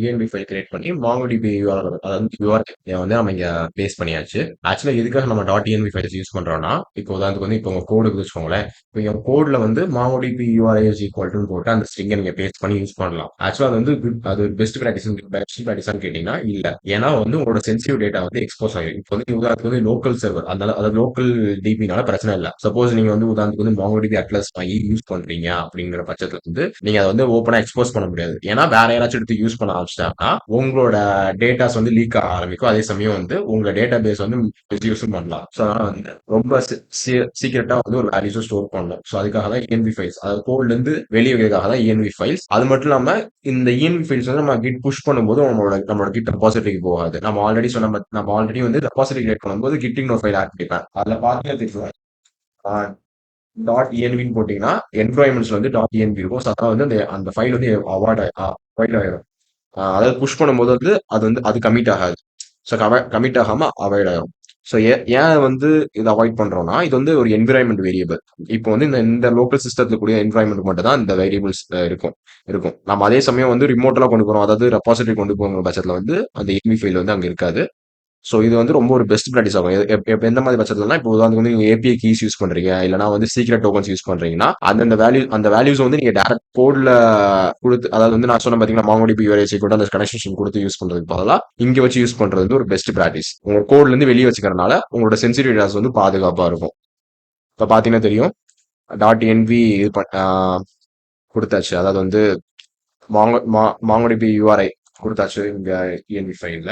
.env ஃபைல் கிரியேட் பண்ணி MongoDB URL அதாவது URL வந்து நம்ம இங்க பேஸ்ட் பண்ணியாச்சு. ஆக்சுவலாக எதுக்காக நம்ம .env ஃபைல்ஸ் யூஸ் பண்றோம்னா இப்போ உதாரணத்துக்கு வந்து இப்போ உங்க கோடு வச்சுக்கோங்களேன். இப்போ என் கோட்ல வந்து MongoDB URL is equal to போட்டு அந்த ஸ்ட்ரிங்கை நீங்க பேஸ்ட் பண்ணி யூஸ் பண்ணலாம். ஆக்சுவலாக அது வந்து அது பெஸ்ட் ப்ராக்டிஸான்னு கேட்டீங்கன்னா இல்ல. ஏன்னா வந்து உங்களோட சென்சிட்டிவ் டேட்டா வந்து எக்ஸ்போஸ் ஆகிடும். இப்போ வந்து உதாரணத்துக்கு வந்து லோக்கல் சர்வர் அதனால அது லோக்கல் டிபினால பிரச்சனை இல்லை. சப்போஸ் நீங்க வந்து உதாரணத்துக்கு வந்து MongoDB அட்லஸ் வாங்கி யூஸ் பண்றீங்க அப்படிங்கிற பட்சத்துல வந்து நீங்க அதை வந்து ஓப்பனா எக்ஸ்போஸ் பண்ண முடியாது. ஏன்னா வேற யாராச்சும் எடுத்து யூஸ் பண்ண ஆரம்பிச்சிட்டாங்கன்னா உங்களோட டேட்டாஸ் வந்து லீக் ஆக ஆரம்பிக்கும். அதே சமயம் வந்து உங்க டேட்டா பேஸ் வந்து மிஸ்யூஸும் பண்ணலாம். ஸோ அதனால வந்து ரொம்ப சீக்கிரட்டா வந்து ஒரு வேல்யூஸும் ஸ்டோர் பண்ணணும். ஸோ அதுக்காக தான் ENV ஃபைல்ஸ் அதாவது கோட்ல இருந்து வெளியே வைக்கிறதுக்காக தான் ENV ஃபைல்ஸ். அது மட்டும் இல்லாம இந்த ENV ஃபைல்ஸ் வந்து நம்ம கிட் புஷ் பண்ணும்போது நம்மளோட கிட் ரெபாசிட்டரிக்கு போகாது. நம்ம ஆல்ரெடி வந்து ரெபாசிட்டரி கிரியேட் பண்ணும்போது கிட்டிங் ஒரு ஃபைல் ஆட் பண்ணிப்பேன். அதில் பார்த்தீங்கன்னா .envன்னு போட்டீங்கன்னா என்வாயன்மெண்ட்ஸ்ல வந்து .env இருக்கும். ஸோ அதான் வந்து அந்த ஃபைல் வந்து அவாய்ட் ஆயிரும். அதாவது புஷ் பண்ணும்போது வந்து அது கமிட் ஆகாது. ஸோ கமிட் ஆகாம அவாய்ட் ஆகும். ஸோ ஏன் வந்து இதை அவாய்ட் பண்றோம்னா இது வந்து ஒரு என்விரான்மெண்ட் வேரியபிள். இப்போ வந்து இந்த லோக்கல் சிஸ்டத்துல கூடிய என்விரான்மெண்ட் மட்டும் தான் இந்த வேரியபிள்ஸ் இருக்கும் இருக்கும். நம்ம அதே சமயம் வந்து ரிமோட்டெல்லாம் கொண்டு போறோம் அதாவது ரெபாசிட்டரி கொண்டு போகிற பட்சத்துல வந்து அந்த ENV ஃபைல் வந்து அங்க இருக்காது. ஸோ இது வந்து ரொம்ப ஒரு பெஸ்ட் ப்ராக்டிஸ் ஆகும். எந்த மாதிரி பட்சத்துலனா இப்போ உதாரணத்துக்கு வந்து நீங்க API கீஸ் யூஸ் பண்றீங்க இல்லைனா வந்து சீக்ரெட் டோக்கன்ஸ் யூஸ் பண்றீங்கன்னா அந்த வேல்யூஸ் வந்து நீங்க டேரக்ட் கோட்ல கொடுத்து அதாவது வந்து நான் சொன்ன பாத்தீங்கன்னா MongoDB URL கூட அந்த கனெக்ஷன் கொடுத்து யூஸ் பண்றதுக்கு பதிலா இங்க வச்சு யூஸ் பண்றது வந்து ஒரு பெஸ்ட் ப்ராக்டிஸ். உங்க கோட்ல இருந்து வெளியே வச்சுக்கிறனால உங்களோட சென்சிட்டிவ் டேட்டாஸ் வந்து பாதுகாப்பா இருக்கும். இப்போ பாத்தீங்கன்னா தெரியும் .env இது கொடுத்தாச்சு. அதாவது வந்து MongoDB URI கொடுத்தாச்சு இங்க ENV ஃபைல்ல.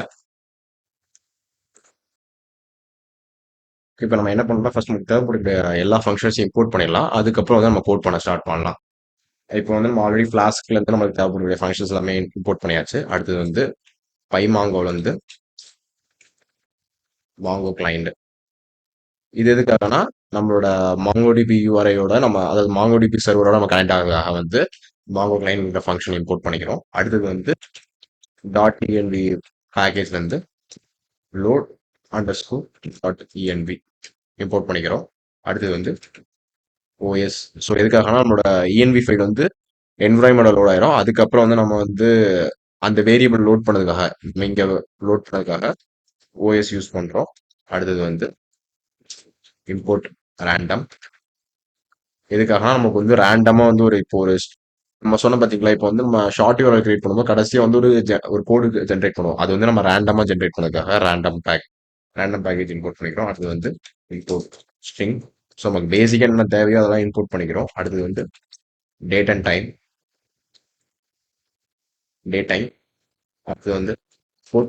இப்போ நம்ம என்ன பண்ணலாம் ஃபர்ஸ்ட் நமக்கு தேவைப்படுற எல்லா ஃபங்க்ஷன்ஸையும் இம்போர்ட் பண்ணிடலாம். அதுக்கப்புறம் வந்து நம்ம கோட் பண்ண ஸ்டார்ட் பண்ணலாம். இப்போ வந்து நம்ம ஆல்ரெடி ஃபிளாஸ்க்ல இருந்து நமக்கு தேவைப்படக்கூடிய ஃபங்க்ஷன்ஸ் எல்லாமே இம்போர்ட் பண்ணியாச்சு. அடுத்தது வந்து பைமாங்கோல வந்து மாங்கோ கிளைண்ட் இது எதுக்காகனா நம்மளோட MongoDB URIயோட அதாவது MongoDB சர்வரோட நம்ம கனெக்ட் ஆகிறதுக்காக வந்து மாங்கோ கிளைண்ட் ஃபங்க்ஷன் இம்போர்ட் பண்ணிக்கிறோம். அடுத்தது வந்து .env பேக்கேஜ்ல இருந்து லோட் அண்டர்ஸ்கோர் .env இம்போர்ட் பண்ணிக்கிறோம். அடுத்தது வந்து ஓஎஸ். ஸோ எதுக்காகனா நம்மளோட இஎன்வி ஃபைல் வந்து என்விரான்மெண்டல் லோட் ஆயிரும். அதுக்கப்புறம் வந்து நம்ம வந்து அந்த வேரியபிள் லோட் பண்ணதுக்காக இங்க லோட் பண்ணதுக்காக ஓஎஸ் யூஸ் பண்றோம். அடுத்தது வந்து இம்போர்ட் ரேண்டம். எதுக்காகனா நமக்கு வந்து ரேண்டமா வந்து ஒரு இப்போ ஒரு நம்ம சொன்ன பாத்தீங்களா, இப்போ வந்து நம்ம ஷார்ட் யூஆர்எல் கிரியேட் பண்ணும்போது கடைசியா வந்து ஒரு கோடு ஜென்ரேட் பண்ணுவோம். அது வந்து நம்ம ரேண்டமா ஜென்ரேட் பண்ணதுக்காக ரேண்டம் பேக்கேஜ் இம்போர்ட் பண்ணிக்கிறோம். அடுத்து வந்து இம்போர்ட் ஸ்ட்ரிங். ஸோ நமக்கு பேசிக்காக என்ன தேவையோ அதெல்லாம் இம்போர்ட் பண்ணிக்கிறோம். அடுத்தது வந்து date and time. Date time. அடுத்து வந்து ஃபோர்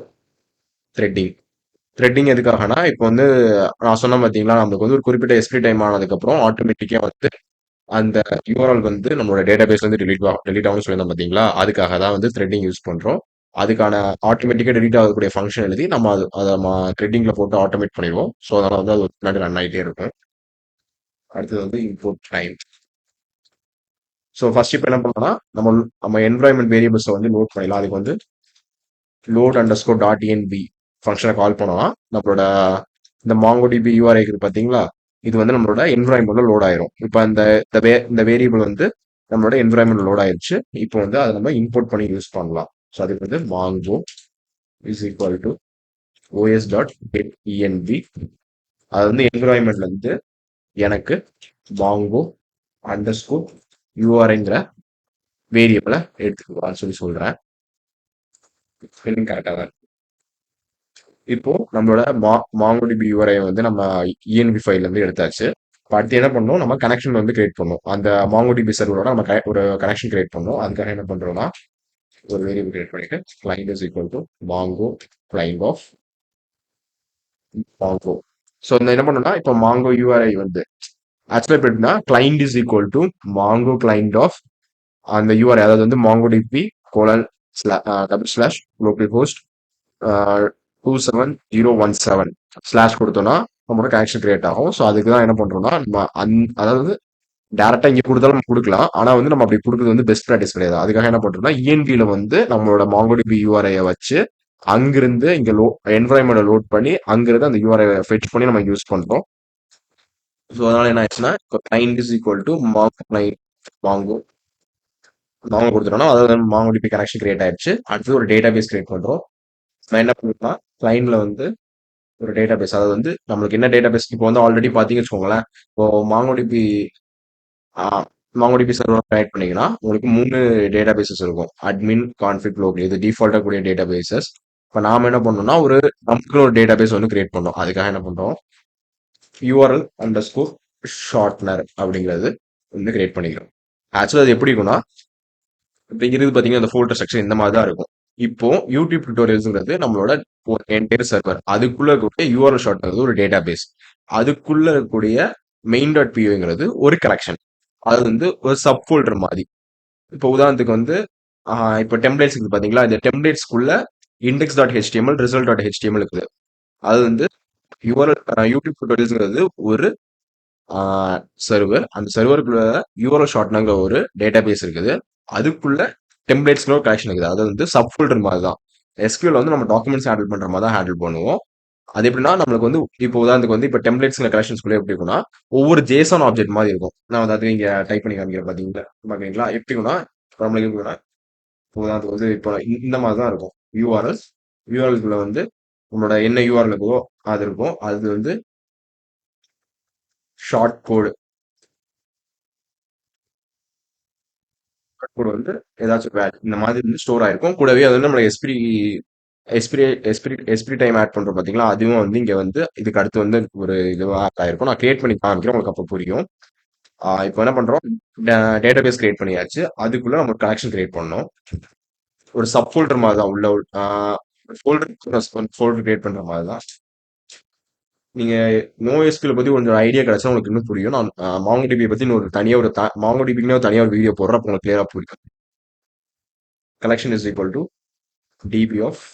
த்ரெட்டிங். த்ரெட்டிங் எதுக்காகனா இப்போ வந்து நான் சொன்ன பார்த்தீங்களா, நமக்கு வந்து ஒரு குறிப்பிட்ட எஸ்பி டைம் ஆனதுக்கப்புறம் ஆட்டோமேட்டிக்காக வந்து அந்த யூஆர்எல் வந்து நம்மளோட டேட்டா பேஸ் வந்து டெலீட் ஆகும்னு சொல்லியிருந்தோம் பார்த்தீங்களா, அதுக்காக தான் வந்து த்ரெட்டிங் யூஸ் பண்ணுறோம். அதுக்கான ஆட்டோமேட்டிக்காக டெலீட் ஆகக்கூடிய ஃபங்க்ஷன் எழுதி நம்ம அதை நம்ம த்ரெட்டிங்கில் போட்டு ஆட்டோமேட் பண்ணிடுவோம். ஸோ அதனால வந்து அது முன்னாடி ரன் ஆகிட்டே இருக்கும். அடுத்தது வந்து இம்போர்ட் டைம். ஸோ ஃபர்ஸ்ட் இப்போ என்ன பண்ணோம்னா நம்ம நம்ம என்வரான்மெண்ட் வேரியபிள்ஸை வந்து லோட் பண்ணிடலாம். அதுக்கு வந்து load underscore dot NP ஃபங்க்ஷனை கால் பண்ணோம்னா நம்மளோட இந்த மாங்கோடிபி யூஆர்ஐ இருக்குது பார்த்தீங்களா, இது வந்து நம்மளோட என்வரான்மெண்ட்ல லோட் ஆயிரும். இப்போ இந்த வேரியபிள் வந்து நம்மளோட என்வரான்மெண்ட் லோட் ஆயிருச்சு. இப்போ வந்து அதை நம்ம இம்போர்ட் பண்ணி யூஸ் பண்ணலாம். ஸோ அதுக்கு வந்து mango is equal to OS dot get ENP. அது வந்து என்வரான்மெண்ட்ல இருந்து எனக்கு மாங்கோ அண்டர் ஸ்கோர் யூஆர்ஐங்கிற வேரியபிளை எடுத்துக்கலாம்னு சொல்லி சொல்றேன். கரெக்டாக தான். இப்போ நம்மளோட மாங்கோடிபி யூஆர்ஐ வந்து நம்ம இஎன்பி ஃபைல் இருந்து எடுத்தாச்சு. இப்போ அடுத்து என்ன பண்ணணும், நம்ம கனெக்ஷன் வந்து கிரியேட் பண்ணணும். அந்த மாங்கோடிபி சர்வரோட நம்ம ஒரு கனெக்ஷன் கிரியேட் பண்ணணும். அதுக்காக என்ன பண்றோம்னா ஒரு வேரியபிள் கிரியேட் பண்ணிட்டு client is equal to Mongo client of Mongo. So இந்த என்ன பண்ணணும்னா இப்போ மாங்கோ யூஆர்ஐ வந்து ஆக்சுவலாக எப்படின்னா client is equal to Mongo client of அந்த யூஆர்ஐ, அதாவது வந்து MongoDB colon double slash local host 27017 slash கொடுத்தோம்னா நம்மளோட கனெக்ஷன் கிரியேட் ஆகும். ஸோ அதுக்கு தான் என்ன பண்றோம்னா நம்ம அதாவது டேரக்டா இங்க கொடுத்தாலும் நம்ம கொடுக்கலாம். ஆனா வந்து நம்ம அப்படி கொடுக்குறது வந்து பெஸ்ட் ப்ராக்டிஸ் கிடையாது. அதுக்காக என்ன பண்றோம்னா இஎன்பியில வந்து நம்மளோட மாங்கோடிபி யூஆர்ஐ வச்சு அங்கிருந்து இங்க என்வரான்மெண்ட் லோட் பண்ணி அங்கிருந்து அந்த யூஆர்ஐ ஃபெச் பண்ணி நம்ம யூஸ் பண்றோம். ஸோ அதனால என்ன ஆச்சுன்னா இப்போ client is equal to mango mango கொடுத்துட்டோம்னா அதாவது மாங்கோடிபி கனெக்ஷன் கிரியேட் ஆயிடுச்சு. அடுத்து ஒரு டேட்டா பேஸ் கிரியேட் பண்றோம். நான் என்ன பண்ணுறேன்னா கிளைண்ட்ல வந்து ஒரு டேட்டா பேஸ், அதாவது வந்து நம்மளுக்கு என்ன டேட்டா பேஸ் இப்போ வந்து ஆல்ரெடி பார்த்தீங்கன்னு வச்சுக்கோங்களேன். இப்போ மாங்கோடிபி மாங்கோடிபி சர்வர் கிரியேட் பண்ணீங்கன்னா உங்களுக்கு 3 டேட்டா பேசஸ் இருக்கும். Admin, config, local. இது டிஃபால்ட்டா கூடிய டேட்டா பேசஸ். இப்போ நாம என்ன பண்ணோம்னா நமக்குன்னு ஒரு டேட்டா பேஸ் வந்து கிரியேட் பண்ணோம். அதுக்காக என்ன பண்றோம், யூஆர்எல் அண்டர் ஸ்கோர் ஷார்ட்னர் அப்படிங்கிறது வந்து கிரியேட் பண்ணிக்கிறோம். ஆக்சுவலாக அது எப்படி இருக்கும்னா இப்போ இருக்கு பார்த்தீங்கன்னா அந்த ஃபோல்டர் ஸ்ட்ரக்சர் இந்த மாதிரி தான் இருக்கும். இப்போ யூடியூப் டியூட்டோரியல்ஸ்ங்கிறது நம்மளோட என்டையர் சர்வர், அதுக்குள்ள இருக்கக்கூடிய யூஆர்எல் ஷார்ட்னர் ஒரு டேட்டா பேஸ், அதுக்குள்ள இருக்கக்கூடிய மெயின் டாட் பிஓங்கிறது ஒரு கலெக்ஷன், அது வந்து ஒரு சப் ஃபோல்டர் மாதிரி. இப்போ உதாரணத்துக்கு வந்து இப்போ டெம்ப்ளேட்ஸ் இருக்குது பார்த்தீங்களா, இந்த டெம்ப்ளேட்ஸ்க்குள்ள index dot HTML result dot HTML இருக்குது. அது வந்து யூடியூப் டியூட்டோரியல்ஸ்ங்கிறது ஒரு சர்வர். அந்த சர்வருக்குள்ள யூஆர்எல் ஷார்ட்னங்கிற ஒரு டேட்டா பேஸ் இருக்குது. அதுக்குள்ள டெம்ப்ளேட்ஸ்ல ஒரு கலெக்ஷன் இருக்குது. அது வந்து சப் ஃபோல்டர் மாதிரி தான். எஸ்கியூஎல் வந்து நம்ம டாக்குமெண்ட்ஸ் ஹேண்டில் பண்ற மாதிரி தான் ஹேண்டில் பண்ணுவோம். அது எப்படின்னா நம்மளுக்கு வந்து இப்போ உதாரணத்துக்கு வந்து இப்போ டெம்ப்ளேட்ஸ்ல கலெக்ஷன்ஸ்குள்ள எப்படி இருக்கும்னா ஒவ்வொரு ஜேசன் ஆப்ஜெக்ட் மாதிரி இருக்கும். நான் வந்து அது இங்க டைப் பண்ணி காமிக்கிறேன் பாத்தீங்களா, பாக்குறீங்களா எப்படி இருக்கும்னா நம்மளுக்கு எப்படி இருக்கும்னா உதாரணத்துக்கு வந்து இப்போ இந்த மாதிரி தான் இருக்கும். யூஆர்எல்ஸ் யூஆர்எல்குள்ள வந்து உங்களோட என்ன யூஆர்எல் இருக்கோ அது இருக்கும். அது வந்து ஷார்ட் கோடு கோடு வந்து ஏதாச்சும் இந்த மாதிரி வந்து ஸ்டோர் ஆயிருக்கும். கூடவே அது வந்து நம்மள எஸ்பிரி எஸ்பிரி டைம் ஆட் பண்றோம் பாத்தீங்களா, அதுவும் வந்து இங்க வந்து இதுக்கு அடுத்து வந்து ஒரு இதுவா ஆட் ஆயிருக்கும். நான் கிரியேட் பண்ணி காமிக்கிறேன், உங்களுக்கு அப்போ புரியும். இப்போ என்ன பண்றோம், டேட்டா பேஸ் கிரியேட் பண்ணியாச்சு. அதுக்குள்ள நம்ம ஒரு கனெக்ஷன் கிரியேட் பண்ணோம். ஒரு சப் ஃபோல்டர் மாதிரி தான் உள்ள ஃபோல்டர் கிரியேட் பண்ற மாதிரி தான். நீங்க NoSQL பத்தி கொஞ்சம் ஐடியா கிடைச்சா உங்களுக்கு இன்னும் புரியும். நான் மாங்கோடிபி பத்தி ஒரு தனியா மாங்கோடிபிக்குன்னு தனியா ஒரு வீடியோ போடுறேன், அப்போ உங்களுக்கு கிளியரா புரியும். Collection is equal to DB of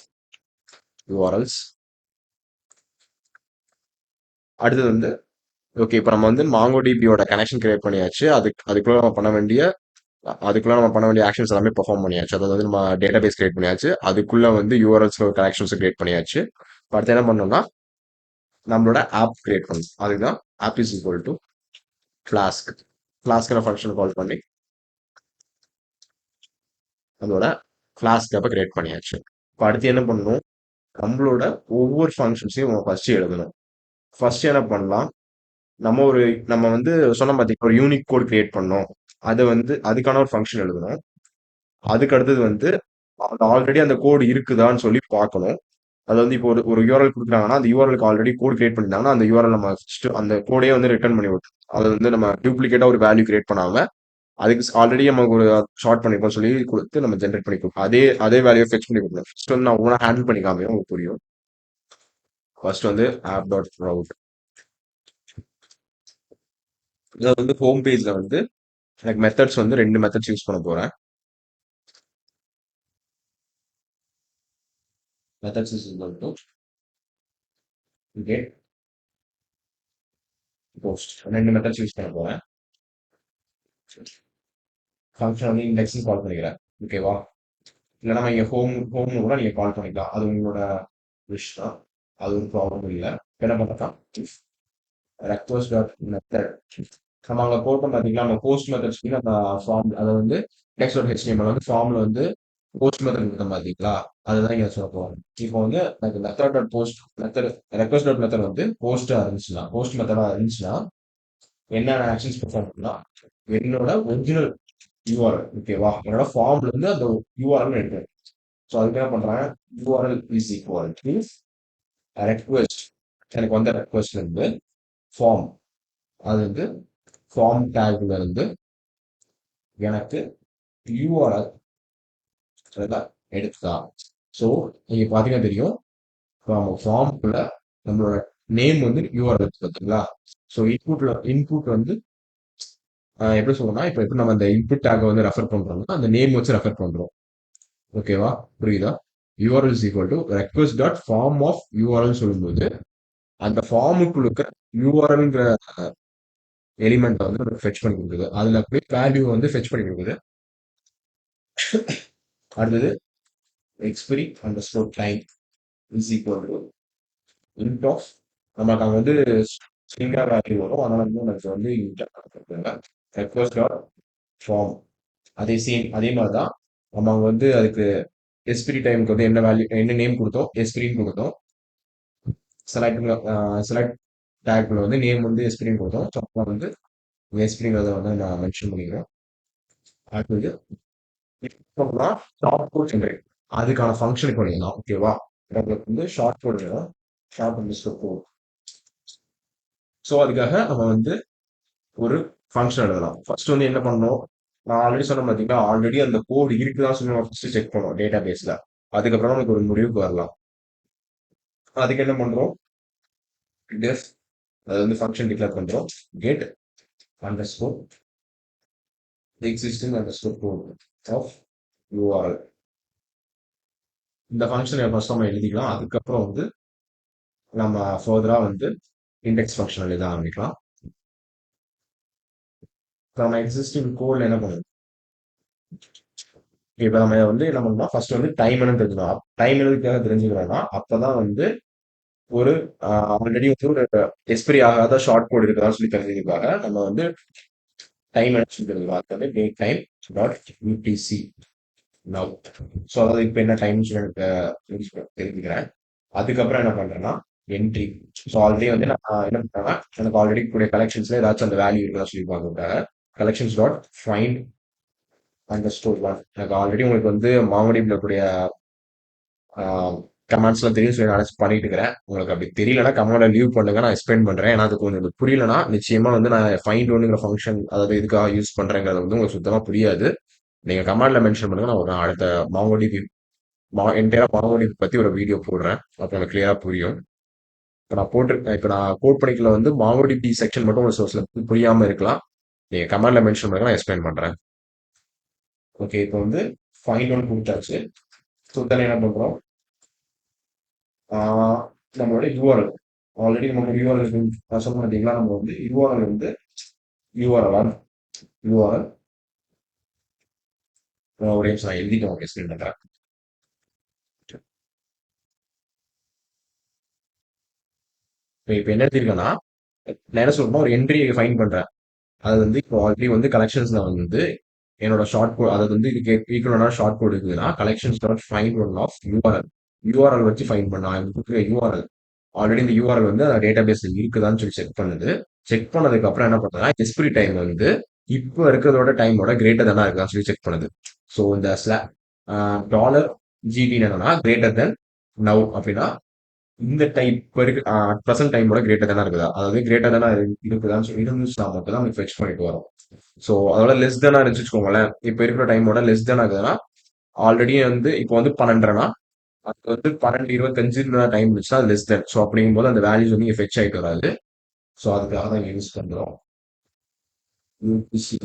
URLs. அடுத்தது வந்து ஓகே, இப்போ நம்ம வந்து மாங்கோடிபியோட கனெக்ஷன் கிரியேட் பண்ணியாச்சு. அதுக்குள்ள நம்ம பண்ண வேண்டிய ஆக்ஷன்ஸ் எல்லாமே பெர்ஃபார்ம் பண்ணியாச்சு. அதாவது வந்து நம்ம டேட்டா பேஸ் கிரியேட் பண்ணியாச்சு. அதுக்குள்ள வந்து யூஆர்எல்ஸ் கனெக்ஷன்ஸ் கிரியேட் பண்ணியாச்சு. அடுத்து என்ன பண்ணோம்னா நம்மளோட ஆப் கிரியேட் பண்ணணும். அதுதான் app is equal to Flask. ஃப்ளாஸ்கிற ஃபங்க்ஷன் கால் பண்ணி அதோட ஃப்ளாஸ்க் அப்போ கிரியேட் பண்ணியாச்சு. இப்போ அடுத்து என்ன பண்ணணும், நம்மளோட ஒவ்வொரு ஃபங்க்ஷன்ஸையும் நம்ம ஃபர்ஸ்ட் எழுதணும். ஃபர்ஸ்ட் என்ன பண்ணலாம், நம்ம ஒரு நம்ம வந்து சொன்ன பார்த்தீங்கன்னா ஒரு யூனிக் கோட் கிரியேட் பண்ணோம். அதை வந்து அதுக்கான ஒரு ஃபங்க்ஷன் எழுதணும். அதுக்கு அடுத்தது வந்து ஆல்ரெடி அந்த கோடு இருக்குதான்னு சொல்லி பார்க்கணும். அது வந்து இப்போ ஒரு யூஆர்எல் கொடுக்குறாங்கன்னா அந்த யூஆர்எலுக்கு ஆல்ரெடி கோட் கிரியேட் பண்ணிட்டாங்கன்னா அந்த யூஆர்எல் நம்ம first அந்த கோடையே வந்து ரிட்டர்ன் பண்ணி விட்டுரும். அதை வந்து நம்ம டூப்ளிகேட்டா ஒரு வேல்யூ கிரியேட் பண்ணாம அதுக்கு ஆல்ரெடி நமக்கு ஒரு ஷார்ட் பண்ணிப்போம் சொல்லி கொடுத்து நம்ம ஜென்ரேட் பண்ணி கொடுப்போம். அதே அதே வேல்யூ ஃபெச் பண்ணி கொடுக்கணும். ஃபர்ஸ்ட் வந்து நான் உங்களை ஹேண்டில் பண்ணி காமியும் உங்களுக்கு புரியும். ஃபர்ஸ்ட் வந்து ஆப் டாட் ரவுட். இதை வந்து ஹோம் பேஜ்ல வந்து எனக்கு மெத்தட்ஸ் வந்து 2 மெத்தட்ஸ் யூஸ் பண்ண போறேன். Methods is equal to get post. 2 methods use பண்ண போறேன். ஃபங்க்ஷன் வந்து இண்டெக்ஸ்னு கால் பண்ணிக்கிறேன். ஓகேவா? இல்லைனா இங்கே ஹோம் கூட நீங்கள் கால் பண்ணிக்கலாம். அது உங்களோட விஷ் தான். அது ஒரு ப்ராப்ளம் இல்லை. என்ன பண்ணலாம், ரெக்வஸ்ட் டாட் மெத்தட் நம்ம அங்கே போட்டோம் பார்த்தீங்களா, நம்ம போஸ்ட் மெத்தட் சொல்லி அந்த ஃபார்ம் அதை வந்து டெக்ஸ்ட் டாட் ஹெச்டிஎம்எல் வந்து ஃபார்மில் வந்து போஸ்ட் மெத்தட் கொடுத்தோம் பார்த்தீங்களா, அதுதான் இங்கே சொல்ல போகிறோம். இப்போ வந்து எனக்கு method dot post method request dot method வந்து போஸ்ட்டாக இருந்துச்சுன்னா போஸ்ட் மெத்தடாக இருந்துச்சுன்னா என்னென்ன ஆக்ஷன்ஸ் பெர்ஃபார்ம் பண்ணலாம், என்னோட ஒரிஜினல் யூஆர்எல் ஓகேவா, என்னோட ஃபார்ம்ல இருந்து அந்த யூஆர்எல் எடுக்கிறேன். ஸோ அதுக்கு என்ன பண்றாங்க, URL is equal to request. எனக்கு வந்த ரெக்வெஸ்ட்ல இருந்து ஃபார்ம், அது வந்து ஃபார்ம் டேக்ல இருந்து எனக்கு யூஆர்எல் எடுத்துதா. ஸோ நீங்க பாத்தீங்கன்னா தெரியும், நம்ம ஃபார்முக்குள்ள நம்மளோட நேம் வந்து யூஆர்எல் இருக்கு பார்த்தீங்களா. ஸோ இன்புட் வந்து எப்படி சொல்லணும்னா, இப்போ எப்படி நம்ம அந்த இன்புட் டேக் வந்து ரெஃபர் பண்றோம்னா அந்த நேம் வச்சு ரெஃபர் பண்றோம். ஓகேவா, புரியுதா? URL is equal to request dot form of URL சொல்லும்போது அந்த ஃபார்முக்குள்ள இருக்கிற யூஆர்எல்ங்கிற எலிமெண்ட் வந்து ஃபெச் பண்ணி கொடுக்குது. அதுல போய் வேல்யூ வந்து ஃபெச் பண்ணி கொடுக்குது. அடுத்தது expiry underscore time is equal to int of, நமக்கு அங்கே வந்து ஸ்ட்ரிங்கா வேல்யூ வரும். அதனால வந்து எனக்கு வந்து இன்ட் ரெக்வெஸ்ட் டாட் ஃபார்ம். அதே மாதிரி தான் நம்ம அங்கே வந்து அதுக்கு எஸ்பிரி டைமுக்கு வந்து என்ன வேல்யூ என்ன நேம் கொடுத்தோம், எஸ்பிரின்னு கொடுத்தோம். செலக்ட் டேக்ல வந்து நேம் வந்து எஸ்பிரின்னு கொடுத்தோம். ஸோ அப்போ வந்து எஸ்பிரிங்கிறத வந்து நான் மென்ஷன் பண்ணிக்கிறேன். அடுத்தது ஷார்ட் கோட் ஜென்ரேட், அதுக்கான ஃபங்க்ஷன் பண்ணிடலாம். ஓகேவா, உங்களுக்கு வந்து ஷார்ட் கோட் வேணும், ஷார்ட் அண்டர்ஸ்கோர் கோட். ஸோ அதுக்காக நம்ம வந்து ஒரு ஃபங்க்ஷன் எழுதலாம். ஃபர்ஸ்ட் வந்து என்ன பண்ணணும், நான் ஆல்ரெடி சொன்ன பார்த்தீங்கன்னா ஆல்ரெடி அந்த கோட் இருக்குதான் சொல்லி நம்ம ஃபர்ஸ்ட் செக் பண்ணோம் டேட்டா பேஸ்ல. அதுக்கப்புறம் நமக்கு ஒரு முடிவுக்கு வரலாம். அதுக்கு என்ன பண்றோம், டெஃப், அது வந்து ஃபங்க்ஷன் டிக்ளேர் பண்றோம், get underscore existing underscore code of URL. இந்த ஃபங்க்ஷனை ஃபர்ஸ்ட் நம்ம எழுதிக்கலாம். அதுக்கப்புறம் வந்து நம்ம ஃபர்தரா வந்து இண்டெக்ஸ் ஃபங்க்ஷன் எழுத ஆரம்பிக்கலாம். நம்ம எக்ஸிஸ்டிங் கோட்ல என்ன பண்ணுவோம், இப்போ நம்ம வந்து என்ன பண்ணலாம், ஃபர்ஸ்ட் வந்து டைம் என்ன தெரிஞ்சுக்கணும். டைம் எதுக்காக தெரிஞ்சுக்கிறோம்னா அப்பதான் வந்து ஒரு ஆல்ரெடி வந்து ஒரு எக்ஸ்பைரி ஆகாத ஷார்ட் கோட் இருக்குதான்னு சொல்லி தெரிஞ்சுக்கிறதுக்காக நம்ம வந்து டைம் என்ன சொல்லி தெரிஞ்சுக்கலாம். அது வந்து date time dot UTC now. So அதாவது இப்போ என்ன டைம் சொல்லி எனக்கு தெரிஞ்சுக்கிறேன். அதுக்கப்புறம் என்ன பண்றேன்னா என்ட்ரி. ஸோ ஆல்ரெடி வந்து நான் என்ன பண்றேன்னா எனக்கு ஆல்ரெடி கூடிய கலெக்ஷன்ஸ்ல ஏதாச்சும் அந்த வேல்யூ இருக்குதா சொல்லி பார்க்கறதுக்காக collections dot find under store one. எனக்கு ஆல்ரெடி உங்களுக்கு வந்து மாங்கடிபில் கூடிய கமெண்ட்ஸ்லாம் தெரியும் சொல்லி நான் பண்ணிட்டு இருக்கிறேன். உங்களுக்கு அப்படி தெரியலனா கமெண்ட்ல லீவ் பண்ணுங்க, நான் எக்ஸ்பிளைன் பண்றேன். ஏன்னா அது கொஞ்சம் உங்களுக்கு புரியலனா நிச்சயமா வந்து நான் ஃபைண்ட் ஒன்னுங்கிற ஃபங்க்ஷன் அதாவது இதுக்காக யூஸ் பண்றேங்கிறது வந்து உங்களுக்கு சுத்தமா புரியாது. நீங்க கமெண்ட்ல மென்ஷன் பண்ணுங்க, நான் ஒரு அடுத்த மாங்கோடிபி என்டையரா மாங்கோடிபி பத்தி ஒரு வீடியோ போடுறேன். அப்போ எனக்கு கிளியரா புரியும். இப்போ நான் கோட் பண்ணிக்கல வந்து மாங்கோடிபி செக்ஷன் மட்டும் ஒரு சோர்ஸ்ல புரியாம இருக்கலாம். நீங்க கமெண்ட்ல மென்ஷன் பண்ணுங்க, நான் எக்ஸ்பிளைன் பண்றேன். ஓகே, இப்போ வந்து ஃபைண்ட் ஒன் கொடுத்தாச்சு. ஸோ தானே என்ன பண்றோம், நம்மளோட யூஆர்எல் ஆல்ரெடி நம்ம யூஆர்எல் சொல்ல மாட்டீங்களா, நம்ம வந்து யூஆர்எல் வந்து யூஆர்எல் யூஆர்எல் ஒரே நிமிஷம் நான் எழுதிட்டு உங்களுக்கு எக்ஸ்பிளைன் பண்றேன். இப்போ என்ன எடுத்திருக்கேன்னா, நான் என்ன சொல்லணும், ஒரு என்ட்ரியை ஃபைன் பண்றேன். அது வந்து இப்போ ஆல்ரெடி வந்து கலெக்ஷன்ஸ்ல வந்து என்னோட ஷார்ட் கோட் அதாவது வந்து இதுக்கு ஈக்குவலான ஷார்ட் கோட் இருக்குதுன்னா collections dot find one of URL URL வச்சு ஃபைண்ட் பண்ணலாம் கொடுக்குற யூஆர்எல் ஆல்ரெடி இந்த யூஆர்எல் வந்து டேட்டா பேஸ்ல இருக்குதான்னு சொல்லி செக் பண்ணுது செக் பண்ணதுக்கு அப்புறம் என்ன பண்ணுதுன்னா எக்ஸ்பிரி டைம் வந்து இப்போ இருக்கிறதோட டைமோட கிரேட்டர் தானே இருக்குதான்னு சொல்லி செக் பண்ணுது ஸோ இந்த டாலர் ஜிடி என்னன்னா கிரேட்டர் தென் நவ் அப்படின்னா இந்த டைப் இப்போ இருக்கு ப்ரெசென்ட் டைமோட கிரேட்டர் தானே இருக்குதா அதாவது கிரேட்டர் தானே இருக்குதான்னு சொல்லி இருந்துச்சுன்னா மட்டும் தான் ஃபெச் பண்ணிட்டு வரும் ஸோ அதோட லெஸ் தானா இருந்துச்சு வச்சுக்கோங்களேன் இப்போ இருக்கிற டைமோட லெஸ் தானா இருக்குதுன்னா ஆல்ரெடி வந்து இப்போ வந்து 12:30 அது வந்து 12:25 டைம் இருந்துச்சுன்னா அது லெஸ் தென் ஸோ அப்படிங்கும்போது அந்த வேல்யூஸ் வந்து ஃபெச் ஆகிட்டு வராது ஸோ அதுக்காக தான் யூஸ் பண்ணுறோம் UPC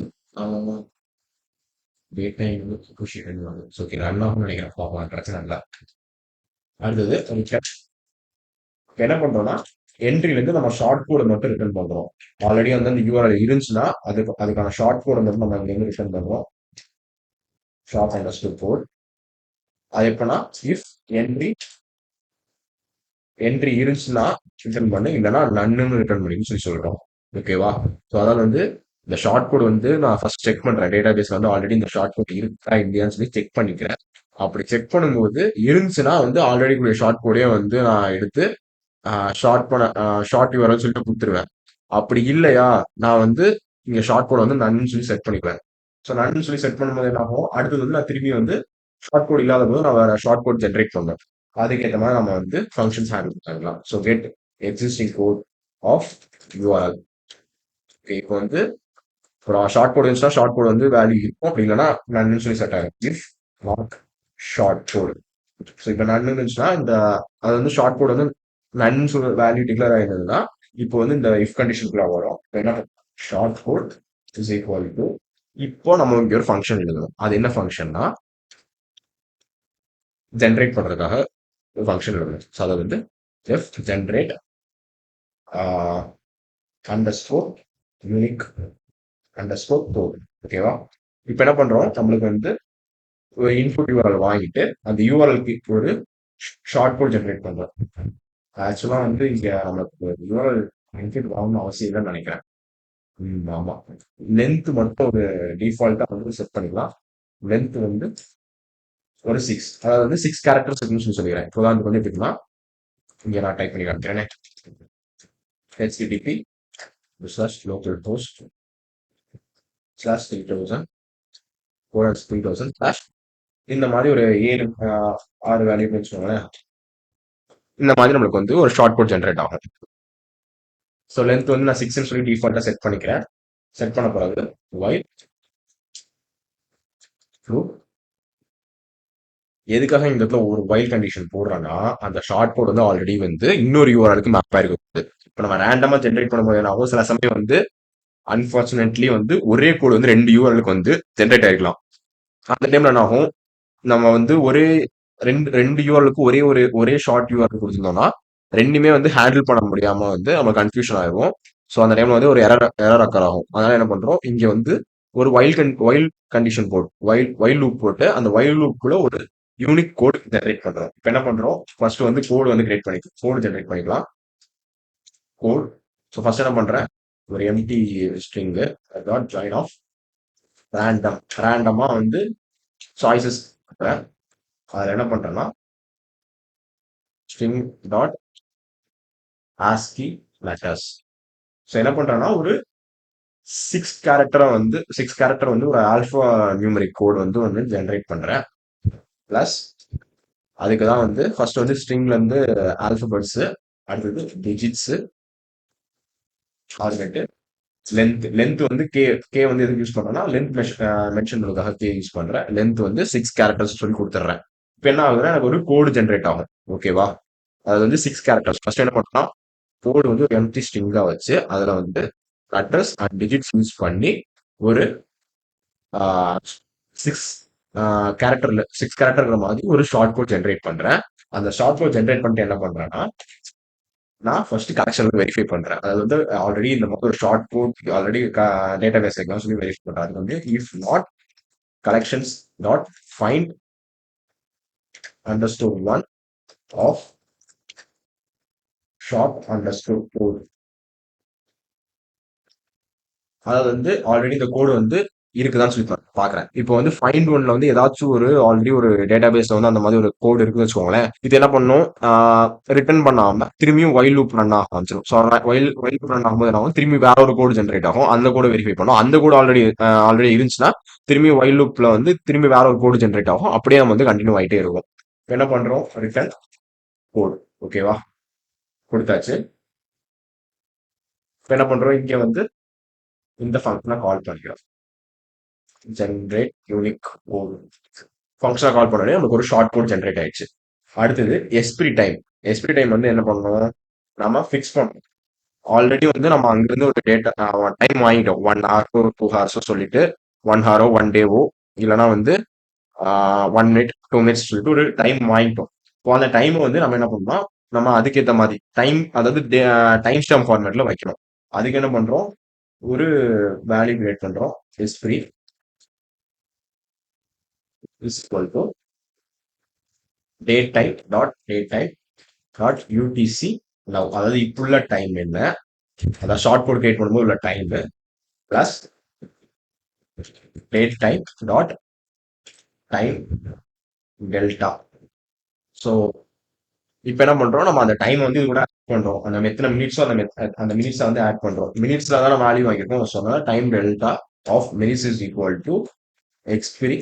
data so okay run ஆகும்னு நினைக்கிறேன் பார்க்கலாம் பிரச்சனை இல்லை அடுத்தது இப்ப என்ன பண்றோம்னா என்ட்ரில இருந்து நம்ம ஷார்ட் கோடு மட்டும் ரிட்டர்ன் பண்றோம் ஆல்ரெடி வந்து அந்த யூஆர்எல் இருந்துச்சுன்னா அதுக்கான ஷார்ட் கோடு மட்டும் நம்ம இங்க இருந்து ரிட்டர்ன் பண்றோம் ஷார்ட் அண்டர்ஸ்கோர் கோட் அது எப்பனா இஃப் என்ட்ரி என்ட்ரி இருந்துச்சுன்னா ரிட்டர்ன் பண்ணு இல்லைன்னா நன்னு ரிட்டர்ன் பண்ணின்னு சொல்லி சொல்றோம் ஓகேவா ஸோ அதாவது வந்து இந்த ஷார்ட் கோட் வந்து நான் ஃபர்ஸ்ட் செக் பண்றேன் டேட்டா பேஸ்ல வந்து ஆல்ரெடி இந்த ஷார்ட் கோட் இருக்கா இல்லையான்னு சொல்லி செக் பண்ணிக்கிறேன் அப்படி செக் பண்ணும்போது இருந்துச்சுன்னா வந்து ஆல்ரெடி கூடிய ஷார்ட் கோடே வந்து நான் எடுத்து ஷார்ட் யூஆர்எல் சொல்லிட்டு கொடுத்துருவேன் அப்படி இல்லையா நான் வந்து இங்க ஷார்ட் கோட் வந்து நன்னு சொல்லி செட் பண்ணிக்குவேன் ஸோ நன்னு சொல்லி செட் பண்ணும்போது என்ன ஆகும் அடுத்தது வந்து நான் திரும்பி வந்து ஷார்ட் கோட் இல்லாத போது நான் வேற ஷார்ட் கோட் ஜென்ரேட் பண்ணுவேன் அதுக்கேற்ற மாதிரி நம்ம வந்து ஃபங்க்ஷன்ஸ் ஹேண்டில் பண்ணலாம் so get existing code of URL okay இப்போ வந்து ஷார்ட் கோட் இருந்துச்சுன்னா ஷார்ட் கோட் வந்து வேல்யூ இருக்கும் அப்படி இல்லைன்னா நன்னு சொல்லி செட் ஆகும் if not short code so இப்போ நன்னு இருந்துச்சுன்னா இந்த அது வந்து ஷார்ட் கோட் வந்து நன்னு சொல்ற வேல்யூ டிக்ளேர் ஆயிருந்ததுன்னா இப்போ வந்து இந்த இஃப் கண்டிஷனுக்குள்ள வரும் இப்போ என்ன short code is equal to இப்போ நம்ம இங்க ஒரு ஃபங்க்ஷன் எழுதணும் அது என்ன ஃபங்க்ஷன்னா ஜென்ரேட் பண்றதுக்காக ஒரு ஃபங்க்ஷன் எழுதணும் ஸோ அதை வந்து F generate underscore unique underscore code ஓகேவா இப்போ என்ன பண்றோம் நம்மளுக்கு வந்து ஒரு இன்புட் யூஆர்எல் வாங்கிட்டு அந்த யூஆர்எல்க்கு ஒரு ஷார்ட் கோட் ஜென்ரேட் பண்றோம் ஆக்சுவலா வந்து இங்க நமக்கு யூஆர்எல் இன்புட் வாங்கணும் அவசியம் இல்லைன்னு நினைக்கிறேன் ஆமா லென்த் மட்டும் ஒரு டிஃபால்ட்டா வந்து செட் பண்ணிக்கலாம் லென்த் வந்து ஒரு 6 அதாவது வந்து 6 கேரக்டர்ஸ் இருக்குன்னு சொல்லிக்கிறேன் இப்போ தான் வந்து எப்படின்னா இங்க நான் டைப் பண்ணி காமிக்கிறேன் http /localhost /3000 /3000 இந்த மாதிரி ஒரு 6 வேல்யூ வச்சுக்கோங்களேன் இந்த மாதிரி நம்மளுக்கு வந்து ஒரு ஷார்ட் கோட் ஜென்ரேட் ஆகும் ஸோ லென்த் வந்து நான் 6 சொல்லி டிஃபால்ட்டா செட் பண்ணிக்கிறேன் செட் பண்ண பிறகு வைல் எதுக்காக இந்த இடத்துல ஒரு வைல் கண்டிஷன் போடுறோம்னா அந்த ஷார்ட் கோட் வந்து ஆல்ரெடி வந்து இன்னொரு யூஆர்எலுக்கு மேப் ஆயிருக்கு இப்போ நம்ம ரேண்டமா ஜென்ரேட் பண்ணும்போது என்ன ஆகும் சில சமயம் வந்து அன்பார்ச்சுனேட்லி வந்து ஒரே கோடு வந்து 2 யூஆர்எலுக்கு வந்து ஜென்ரேட் ஆயிருக்கலாம் அந்த டைம்ல என்ன ஆகும் நம்ம வந்து ஒரே ரெண்டு யூஆர்எலுக்கு ஒரே ஷார்ட் யூஆர்எல் கொடுத்துருந்தோம்னா ரெண்டுமே வந்து ஹேண்டில் பண்ண முடியாம வந்து நம்ம கன்ஃபியூஷன் ஆகும் ஸோ அந்த டைம்ல வந்து ஒரு எரர் அக்கர் ஆகும் அதனால என்ன பண்றோம் இங்க வந்து ஒரு வைல் கண்டிஷன் போட்டு வைல் லூப் போட்டு அந்த வைல் லூப்புக்குள்ள ஒரு யூனிக் கோட் ஜென்ரேட் பண்றோம் இப்போ என்ன பண்றோம் ஃபர்ஸ்ட் வந்து கோடு வந்து கிரியேட் பண்ணிக்கலாம் கோடு ஜென்ரேட் பண்ணிக்கலாம் கோட் ஸோ ஃபர்ஸ்ட் என்ன பண்றேன் ஒரு empty string dot join of ரேண்டமா வந்து சாய்ஸஸ் அதில் என்ன பண்றேன்னா string dot ascii letters so என்ன பண்றேன்னா ஒரு 6 கேரக்டர் வந்து ஒரு ஆல்பா நியூமரிக் கோட் வந்து ஜென்ரேட் பண்றேன் பிளஸ் அதுக்கு தான் வந்து ஃபர்ஸ்ட் வந்து ஸ்ட்ரிங்ல இருந்து ஆல்பபெட்ஸ் அடுத்தது டிஜிட்ஸ் அதுக்கட்டு லென்த் வந்து கே வந்து எதுக்கு யூஸ் பண்றேன்னா லென்த் மென்ஷன் பண்ணுறதுக்காக கே யூஸ் பண்றேன் லென்த் வந்து 6 கேரக்டர்ஸ் சொல்லி கொடுத்துட்றேன் இப்போ என்ன ஆகுதுன்னா எனக்கு ஒரு கோடு ஜென்ரேட் ஆகும் ஓகேவா அது வந்து 6 கேரக்டர்ஸ் ஃபர்ஸ்ட் என்ன பண்ணா கோடு வந்து ஒரு எம்டி ஸ்ட்ரிங்கா வச்சு அதுல வந்து அட்ரஸ் அண்ட் டிஜிட்ஸ் யூஸ் பண்ணி ஒரு 6 கேரக்டர் மாதிரி ஒரு ஷார்ட் கோட் ஜென்ரேட் பண்றேன் அந்த ஷார்ட் கோட் ஜென்ரேட் பண்ணிட்டு என்ன பண்றேன்னா நான் ஃபர்ஸ்ட் கலெக்ஷன் வெரிஃபை பண்றேன் அது வந்து ஆல்ரெடி இந்த மாதிரி ஒரு short code already data base எக்ஸாம் சொல்லி வெரிஃபை பண்றேன் அது வந்து if not collections dot find underscore 1 of short underscore code அதாவது வந்து ஆல்ரெடி இந்த கோடு வந்து இருக்குதான்னு சொல்லி பாக்குறேன். இப்போ வந்து ஃபைண்ட் ஒன்ல வந்து ஏதாச்சும் ஒரு ஆல்ரெடி ஒரு டேட்டாபேஸ்ல வந்து அந்த மாதிரி ஒரு கோடு இருக்குன்னு வச்சுக்கோங்களேன். இது என்ன பண்ணும்? ரிட்டர்ன் பண்ணாம திரும்பியும் வைல் லூப் ரன் ஆக ஆரம்பிச்சிடும். ஸோ வைல் லூப் ரன் ஆகும்போது என்ன ஆகும்? திரும்பி வேற ஒரு கோடு ஜென்ரேட் ஆகும். அந்த கோடை வெரிஃபை பண்ணும். அந்த கோடு ஆல்ரெடி இருந்துச்சுன்னா திரும்பி வைல் லூப்ல வந்து திரும்பி வேற ஒரு கோடு ஜென்ரேட் ஆகும். அப்படியே நம்ம வந்து கண்டினியூ ஆயிட்டே இருக்கும். இப்ப என்ன பண்றோம்? ரிட்டர்ன் கோடு. ஓகேவா? கொடுத்தாச்சு. இப்ப என்ன பண்றோம்? இங்க வந்து இந்த ஃபங்க்ஷனை கால் பண்ணிக்கிறோம். ஜென்ரேட் யூனிக் கோட் ஃபங்க்ஷனை கால் பண்ணோடனே நமக்கு ஒரு ஷார்ட் கோட் ஜென்ரேட் ஆயிடுச்சு. அடுத்தது எஸ்பிரி டைம். எஸ்பிரி டைம் வந்து என்ன பண்ணணும்? நம்ம ஃபிக்ஸ் பண்ணணும். ஆல்ரெடி வந்து நம்ம அங்கிருந்து ஒரு டேட்டா டைம் வாங்கிட்டோம். 1 ஹவர்ஸோ 2 ஹவர்ஸோ சொல்லிட்டு 1 ஹவரோ 1 டேவோ இல்லைன்னா வந்து 1 மினிட் 2 மினிட்ஸ் சொல்லிட்டு ஒரு டைம் வாங்கிட்டோம். இப்போ அந்த டைம் வந்து நம்ம என்ன பண்ணோம்னா நம்ம அதுக்கேற்ற மாதிரி டைம் அதாவது டைம் ஸ்டாம்ப் ஃபார்மேட்ல வைக்கணும். அதுக்கு என்ன பண்றோம்? ஒரு வேல்யூ கிரியேட் பண்றோம். எஸ்பிரி is equal to date time dot date time dot UTC now. அதாவது இப்புள்ள டைம் என்ன, அதாவது ஷார்ட் கோட் கிரியேட் பண்ணும்போது உள்ள time plus date time dot time delta. So இப்போ என்ன பண்றோம்? நம்ம அந்த டைம் வந்து இது கூட ஆட் பண்றோம். அந்த எத்தனை மினிட்ஸோ அந்த மினிட்ஸை வந்து ஆட் பண்றோம். மினிட்ஸ்ல தான் வேல்யூ வாங்கியிருக்கோம். சொன்னா time delta of minutes is equal to expiry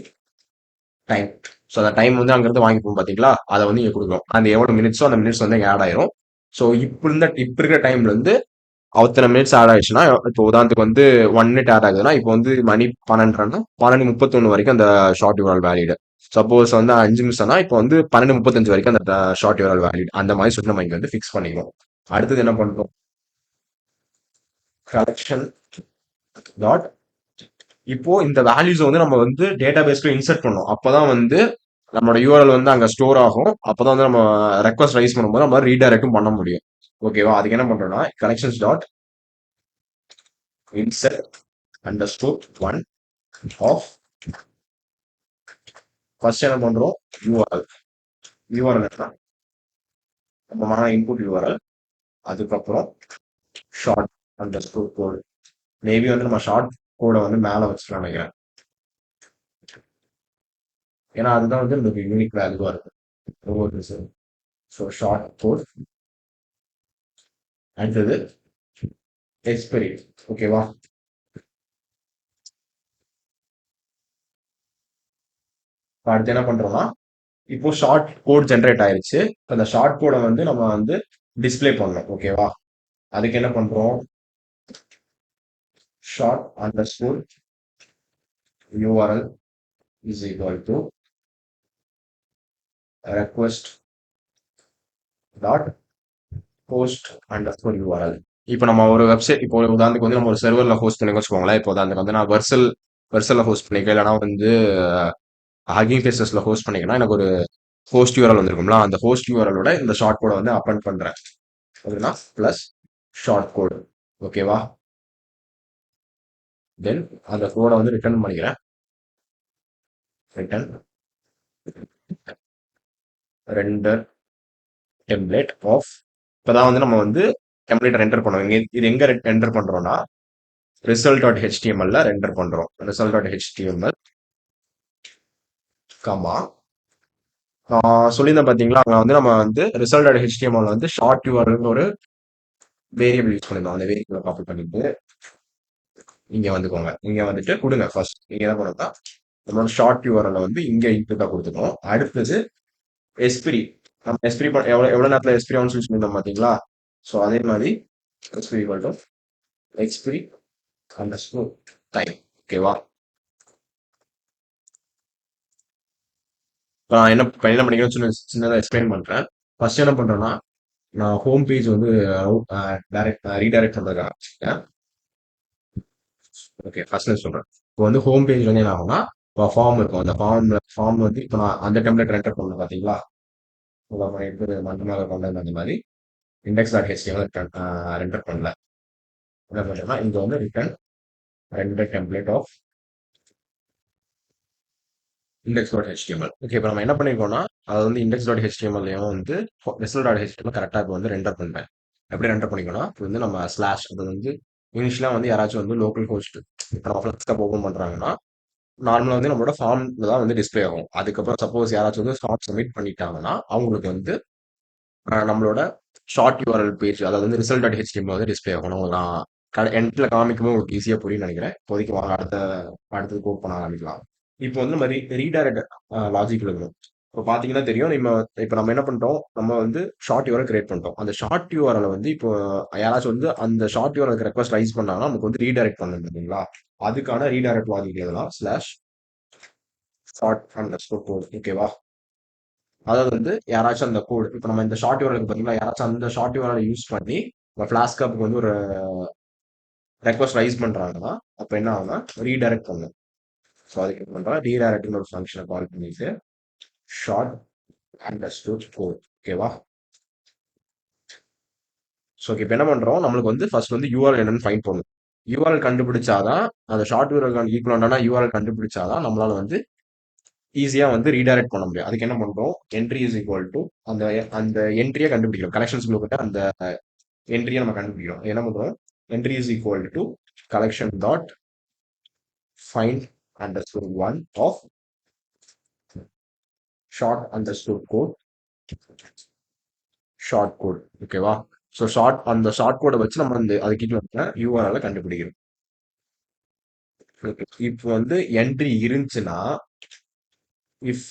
time. So அந்த டைம் வந்து அங்கிருந்து வாங்கிப்போம் பாத்தீங்களா? அதை வந்து இங்க கொடுக்குறோம். அந்த எவ்வளவு மினிட்ஸோ அந்த மினிட்ஸ் வந்து இங்க ஆட் ஆயிரும். ஸோ இப்ப இருக்கிற டைம்ல இருந்து அத்தனை மினிட்ஸ் ஆட் ஆயிடுச்சுன்னா, இப்போ உதாரணத்துக்கு வந்து 1 மினிட் ஆட் ஆகுதுன்னா, இப்போ வந்து மணி 12ன்னா 12:31 வரைக்கும் அந்த ஷார்ட் யூஆர்எல் வேலிட். சப்போஸ் வந்து 5 நிமிஷம்னா இப்போ வந்து 12:35 வரைக்கும் அந்த ஷார்ட் யூஆர்எல் வேலிட். அந்த மாதிரி சொல்லி நம்ம இங்க வந்து ஃபிக்ஸ் பண்ணிக்கிறோம். அடுத்தது என்ன பண்றோம்? கலெக்ஷன் டாட் இப்போ இந்த வேல்யூஸ் வந்து நம்ம வந்து டேட்டா பேஸ்ல இன்சர்ட் பண்ணோம். அப்பதான் வந்து நம்மளோட யூஆர்எல் வந்து அங்க ஸ்டோர் ஆகும். அப்பதான் வந்து நம்ம ரெக்வஸ்ட் ரைஸ் பண்ணும்போது நம்ம ரீடைரக்டும் பண்ண முடியும். ஓகேவா? அதுக்கு என்ன பண்றோம்னா collections dot insert underscore one of first என்ன பண்றோம்? யூஆர்எல். யூஆர்எல் என்ன? நம்ம இன்புட் யூஆர்எல். அதுக்கப்புறம் ஷார்ட் அண்டர்ஸ்கோர் கோடு. மேபி வந்து நம்ம ஷார்ட் கோடை வந்து மேல வச்சுக்கலாம் நினைக்கிறேன். ஏன்னா அதுதான் வந்து நமக்கு யூனிக் வேல்யூவா இருக்கும் ஒவ்வொரு. So short code. அடுத்தது எக்ஸ்பெரி. ஓகேவா? அடுத்து என்ன பண்றோம்னா இப்போ ஷார்ட் கோட் ஜென்ரேட் ஆயிருச்சு. அந்த ஷார்ட் கோடை வந்து நம்ம வந்து டிஸ்ப்ளே பண்ணணும். ஓகேவா? அதுக்கு என்ன பண்றோம்? Short underscore URL is equal to request dot host underscore URL. இப்போ நம்ம ஒரு வெப்சைட் இப்போ உதாரணத்துக்கு வந்து நம்ம ஒரு சர்வர்ல ஹோஸ்ட் பண்ணி வச்சுக்கோங்களேன். இப்போ உதாரணத்துக்கு வந்து நான் வெர்சல்ல ஹோஸ்ட் பண்ணிக்க, இல்லைனா வந்து ஹக்கிங் ஃபேஸஸ்ல ஹோஸ்ட் பண்ணிக்கன்னா எனக்கு ஒரு ஹோஸ்ட் யூஆர்எல் வந்திருக்கும்ல. அந்த ஹோஸ்ட் யூஆர்எலோட இந்த ஷார்ட் கோடை வந்து அப்பன் பண்றேன். அதுனா பிளஸ் ஷார்ட் கோடு. ஓகேவா? தென் அந்த கோடை வந்து ரிட்டர்ன் பண்ணிக்கிறேன். Return render template of. இப்பதான் வந்து நம்ம வந்து டெம்ப்ளேட் ரெண்டர் பண்ணுவோம். இது எங்க ரெண்டர் பண்றோம்னா ரிசல்ட் டாட் ஹெச்டிஎம்எல்ல ரெண்டர் பண்றோம். ரிசல்ட் டாட் ஹெச்டிஎம்எல் கமா சொல்லியிருந்தேன் பாத்தீங்களா? அங்க வந்து நம்ம வந்து ரிசல்ட் டாட் ஹெச்டிஎம்எல் வந்து ஷார்ட் யூஆர்எல் ஒரு வேரியபிள் யூஸ் பண்ணிருந்தோம். அந்த வேரியபிளை காப்பி பண்ணிட்டு இங்க வந்துக்கோங்க. இங்க வந்துட்டு கொடுங்க. ஃபர்ஸ்ட் நீங்க என்ன பண்ணா நம்மளோட ஷார்ட் யூஆர்எல் வந்து இங்க இன்புட்டா கொடுத்துக்கணும். அடுத்தது எஸ்பிரி. நம்ம எஸ்பிரி எவ்வளவு நேரத்துல எஸ்பிரி ஆன் யூஸ் பண்ணிருந்தோம் பாத்தீங்களா? ஸோ அதே மாதிரி எஸ்பிரி equal to expiry underscore time. ஓகேவா? நான் என்ன பண்ணிக்கிறேன்னு சொல்லி சின்னதாக எக்ஸ்பிளைன் பண்றேன். ஃபர்ஸ்ட் என்ன பண்றேன்னா நான் ஹோம் பேஜ் வந்து ரீடைரக்ட் பண்றதுக்காக வச்சுருக்கேன். ஓகே, ஃபர்ஸ்ட் நான் சொல்றேன். இப்போ வந்து ஹோம் பேஜ் வந்து என்ன ஆகும்னா இப்போ ஃபார்ம் இருக்கும். அந்த ஃபார்ம் வந்து இப்போ நான் அந்த டெம்ப்ளேட் ரெண்டர் பண்ணேன் பாத்தீங்களா? பண்ணிட்டு மந்தமாக கொண்டு அந்த மாதிரி இண்டெக்ஸ் டாட் ஹெச்டிஎம்எல் ரெண்டர் பண்ணல. என்ன பண்றேன்னா இங்க வந்து return render template of index dot HTML. Okay, இப்போ நம்ம என்ன பண்ணிருக்கோம்னா அது வந்து இண்டெக்ஸ் டாட் ஹெச்டிஎம்எல்லையும் வந்து ரிசல்ட் டாட் ஹெச்டிஎம்எல் கரெக்டாக இப்போ வந்து ரெண்டர் பண்ணுறேன். எப்படி ரெண்டர் பண்ணிக்கோனா இப்போ வந்து நம்ம ஸ்லாஷ் அது வந்து இனிஷியலாக வந்து யாராச்சும் வந்து லோக்கல் ஹோஸ்ட் இப்போ நம்ம ஃப்ளெக்ஸ்கப் ஓப்பன் பண்ணுறாங்கன்னா நார்மலாக வந்து நம்மளோட ஃபார்ம்ல தான் வந்து டிஸ்ப்ளே ஆகும். அதுக்கப்புறம் சப்போஸ் யாராச்சும் வந்து ஃபார்ம் சப்மிட் பண்ணிட்டாங்கன்னா அவங்களுக்கு வந்து நம்மளோட ஷார்ட் யூஆர்எல் பேஜ் அதாவது வந்து ரிசல்ட் டாட் ஹெச்டிஎம் வந்து டிஸ்ப்ளே ஆகும். நான் எண்டில் காமிக்கும்போது உங்களுக்கு ஈஸியாக புரியும் நினைக்கிறேன். இப்போதைக்கு வாங்க அடுத்தது கோட் பண்ண ஆரம்பிக்கலாம். இப்போ வந்து நம்ம ரீடைரக்ட் லாஜிக் எழுதணும். இப்போ பார்த்தீங்கன்னா தெரியும் இப்போ நம்ம என்ன பண்ணிட்டோம், நம்ம வந்து ஷார்ட் யூஆர்எல் கிரியேட் பண்ணிட்டோம். அந்த ஷார்ட் யூஆர்எல் வந்து இப்போ யாராச்சும் வந்து அந்த ஷார்ட் யூஆர்எல் ரெக்வஸ்ட் ரைஸ் பண்ணாங்கன்னா நமக்கு வந்து ரீடைரக்ட் பண்ணணும் இல்லைங்களா? அதுக்கான ரீடைரக்ட் லாஜிக் எழுதலாம் slash short underscore code. ஓகேவா? அதாவது வந்து யாராச்சும் அந்த கோடு இப்போ நம்ம இந்த ஷார்ட் யூஆர்எல் பார்த்தீங்களா, யாராச்சும் அந்த ஷார்ட் யூஆர்எல் யூஸ் பண்ணி நம்ம ஃபிளாஸ்க் அப்புக்கு வந்து ஒரு ரெக்வஸ்ட் ரைஸ் பண்றாங்கன்னா அப்போ என்ன ஆகும்னா ரீடைரக்ட் பண்ணும். ஸோ அதுக்கு என்ன பண்றோம், ரீடைரக்ட்னு ஒரு ஃபங்க்ஷனை கால் பண்ணிட்டு ஷார்ட் அண்டர்ஸ்டூட் கோட். ஓகேவா? ஸோ இப்போ என்ன பண்றோம், நம்மளுக்கு வந்து ஃபர்ஸ்ட் வந்து யூஆர்எல் என்னன்னு ஃபைண்ட் பண்ணணும். யூஆர்எல் கண்டுபிடிச்சாதான் அந்த ஷார்ட் யூஆர்எல் ஈக்குவலான யூஆர்எல் கண்டுபிடிச்சாதான் நம்மளால வந்து ஈஸியா வந்து ரீடைரக்ட் பண்ண முடியும். அதுக்கு என்ன பண்றோம், என்ட்ரி இஸ் ஈக்குவல் டு அந்த அந்த என்ட்ரியை கண்டுபிடிக்கிறோம். கலெக்ஷன்ஸ் குரூப் அந்த என்ட்ரியை நம்ம கண்டுபிடிக்கிறோம். என்ன பண்றோம், entry is equal to collection dot find underscore one of short underscore code short code. ஓகேவா? ஸோ அந்த ஷார்ட் கோடை வச்சு நம்ம அந்த அதுக்கிட்ட யூஆர்எல் கண்டுபிடிக்கிறோம். இப்போ வந்து என்ட்ரி இருந்துச்சுன்னா இஃப்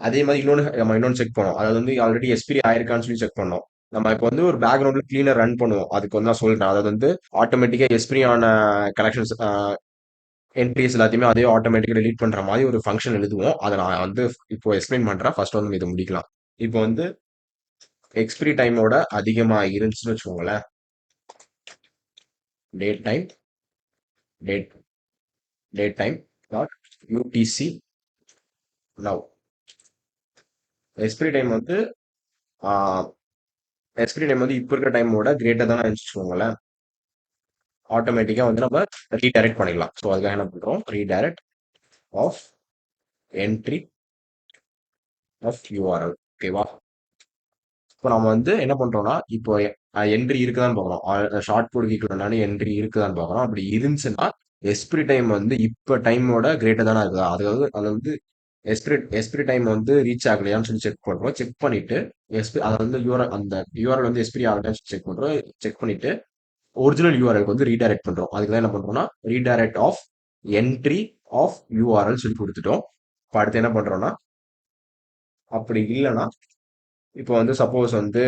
அதே மாதிரி நம்ம இன்னொன்று செக் பண்ணோம். அதாவது வந்து ஆல்ரெடி எஸ்பிரி ஆயிருக்கான்னு சொல்லி செக் பண்ணோம். நம்ம இப்போ வந்து ஒரு பேக்ரவுண்ட்ல கிளீனர் ரன் பண்ணுவோம். அதுக்கு வந்து நான் சொல்றேன். அதாவது வந்து ஆட்டோமேட்டிக்கா எஸ்பிரி ஆன கலெக்ஷன்ஸ் என்ட்ரிஸ் எல்லாத்தையுமே அதே ஆட்டோமேட்டிக்கா delete பண்ற மாதிரி ஒரு ஃபங்க்ஷன் எழுதுவோம். அதை நான் வந்து இப்போ எக்ஸ்பிளைன் பண்றேன். ஃபர்ஸ்ட் வந்து இதை முடிக்கலாம். இப்போ வந்து எக்ஸ்பிரி டைமோட அதிகமா இருந்துச்சுன்னு வச்சுக்கோங்களேன், date time date date time dot UTC now. Expiry time வந்து எக்ஸ்பிரி டைம் வந்து இப்போ இருக்கிற டைமோட கிரேட்டர் தானே வச்சுக்கோங்களேன், ஆட்டோமேட்டிக்கா வந்து நம்ம ரீடைரக்ட் பண்ணிடலாம். ஸோ அதுக்காக என்ன பண்றோம், redirect of entry of URL. ஓகேவா? இப்போ நம்ம வந்து என்ன பண்றோம்னா, இப்போ என்ட்ரி இருக்குதான்னு பார்க்குறோம். ஷார்ட் கோட் ஈக்குவலான என்ட்ரி இருக்குதான்னு பார்க்குறோம். அப்படி இருந்துச்சுன்னா எஸ்பிரி டைம் வந்து இப்போ டைமோட கிரேட்டர் தானே இருக்குதா, அதாவது அது வந்து எஸ்பிரி டைம் வந்து ரீச் ஆகலையான்னு சொல்லி செக் பண்றோம். செக் பண்ணிட்டு அதை வந்து அந்த யூஆர்எல் வந்து எஸ்பிரி ஆகலையான்னு செக் பண்றோம். செக் பண்ணிட்டு ஒரிஜினல் யூஆர்எல்க்கு வந்து ரீடைரக்ட் பண்றோம். அதுக்கு தான் என்ன பண்றோம்னா redirect of entry of URL சொல்லி கொடுத்துட்டோம். இப்போ அடுத்து என்ன பண்றோம்னா, அப்படி இல்லைன்னா இப்போ வந்து சப்போஸ் வந்து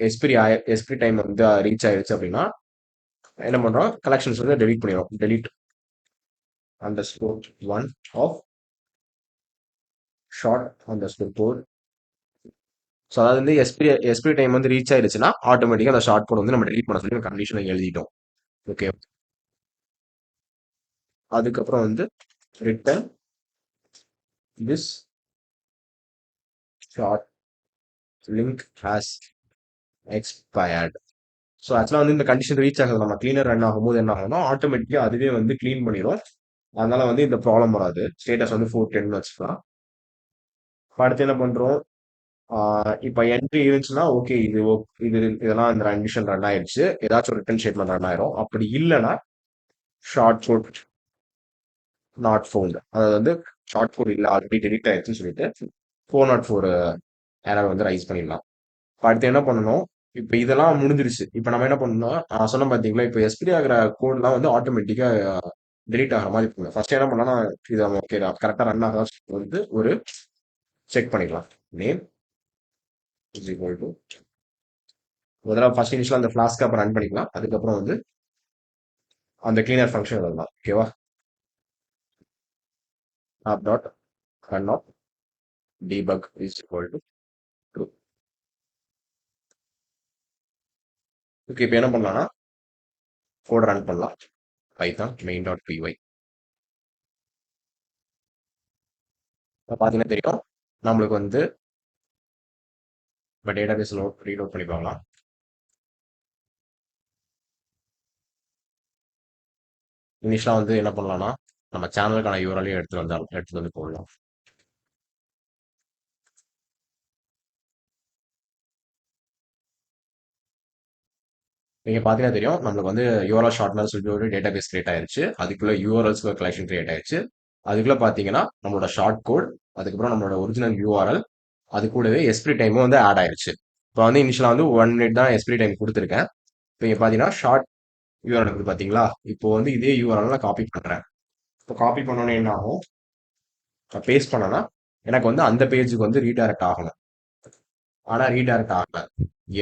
எஸ்பிரி டைம் வந்து ரீச் ஆயிடுச்சு அப்படின்னா என்ன பண்றோம், கலெக்ஷன்ஸ் வந்து டெலீட் பண்ணிடுறோம். Delete underscore one of short underscore code. So அதாவது வந்து எஸ்பிரி டைம் வந்து ரீச் ஆயிடுச்சுன்னா ஆட்டோமேட்டிக்காக அந்த ஷார்ட் கோட் வந்து நம்ம டெலீட் பண்ண சொல்லி கண்டிஷனை எழுதிட்டோம். ஓகே. அதுக்கப்புறம் வந்து return this short link has expired. So ஆக்சுவலாக வந்து இந்த கண்டிஷன் ரீச் ஆகுது, நம்ம கிளீனர் ரன் ஆகும்போது என்ன ஆகும்னா ஆட்டோமேட்டிக்காக அதுவே வந்து க்ளீன் பண்ணிடும். அதனால வந்து இந்த ப்ராப்ளம் வராது. ஸ்டேட்டஸ் வந்து 410 வச்சுக்கலாம். அடுத்து என்ன பண்றோம், இப்போ என்ட்ரி இருந்துச்சுன்னா ஓகே, இதெல்லாம் இந்த கண்டிஷன் ரன் ஆயிடுச்சு, ஏதாச்சும் ஒரு ரிட்டர்ன் ஸ்டேட்மெண்ட் ரன் ஆயிரும். அப்படி இல்லைன்னா ஷார்ட் கோட் நாட் ஃபவுண்ட், அதாவது வந்து ஷார்ட் கோட் இல்லை ஆல்ரெடி டெலிட் ஆயிடுச்சுன்னு சொல்லிட்டு 404 எரர் வந்து ரைஸ் பண்ணிடலாம். இப்போ அடுத்து என்ன பண்ணணும், இப்போ இதெல்லாம் முடிஞ்சிருச்சு. இப்போ நம்ம என்ன பண்ணணும், நான் சொன்ன பார்த்தீங்களா, இப்போ எஸ்பிரி ஆகிற கோட்லாம் வந்து ஆட்டோமேட்டிக்கா டெலீட் ஆகிற மாதிரி இருக்கும். ஃபர்ஸ்ட் என்ன பண்ணலாம், இது ஓகே கரெக்டாக ரன் ஆகுதா வந்து ஒரு செக் பண்ணிக்கலாம். நேம் இஸ் ஈக்குவல் டு முதல்ல ஃபர்ஸ்ட் இனிஷியல் அந்த ஃபிளாஸ்க் அப்போ ரன் பண்ணிக்கலாம். அதுக்கப்புறம் வந்து அந்த கிளீனர் ஃபங்க்ஷன் எழுதலாம். ஓகேவா? App dot run of debug is equal to true. Okay. இப்போ என்ன பண்ணலாம்னா கோட் ரன் பண்ணலாம். பைத்தான் மெயின் டாட் பிஒய் பார்த்தீங்கன்னா தெரியும், நம்மளுக்கு வந்து இப்போ டேட்டாபேஸ் ரீலோட் பண்ணி பார்க்கலாம். இனிஷியலாக வந்து என்ன பண்ணலாம்னா நம்ம சேனலுக்கான யூஆர்எல்லையும் எடுத்துட்டு வந்து போடலாம். நீங்க பார்த்தீங்கன்னா தெரியும். நம்மளுக்கு வந்து யூஆர்எல் ஷார்ட்னர் சொல்லிட்டு ஒரு டேட்டாபேஸ் கிரியேட் ஆயிருச்சு. அதுக்குள்ள யூஆர்எல்ஸ்க்கு ஒரு கலெக்ஷன் கிரியேட் ஆயிருச்சு. அதுக்குள்ள பார்த்தீங்கன்னா, நம்மளோட ஷார்ட் கோட், அதுக்கப்புறம் நம்மளோட ஒரிஜினல் யூஆர்எல், அது கூடவே எஸ்பிரி டைமும் வந்து ஆட் ஆயிருச்சு. இப்போ வந்து இனிஷியலா வந்து 1 மினிட் தான் எஸ்பிரி டைம் குடுத்துருக்கேன். இப்போ இங்க பார்த்தீங்கன்னா, ஷார்ட் யூஆர்எல் இருக்குது பார்த்தீங்களா? இப்போ வந்து இதே யூஆர்எல் நான் காப்பி பண்றேன். இப்போ காப்பி பண்ணோனே என்ன ஆகும்? நான் பேஸ்ட் பண்ணேன்னா, எனக்கு வந்து அந்த பேஜுக்கு வந்து ரீடைரக்ட் ஆகணும். ஆனா ரீடைரக்ட் ஆகல.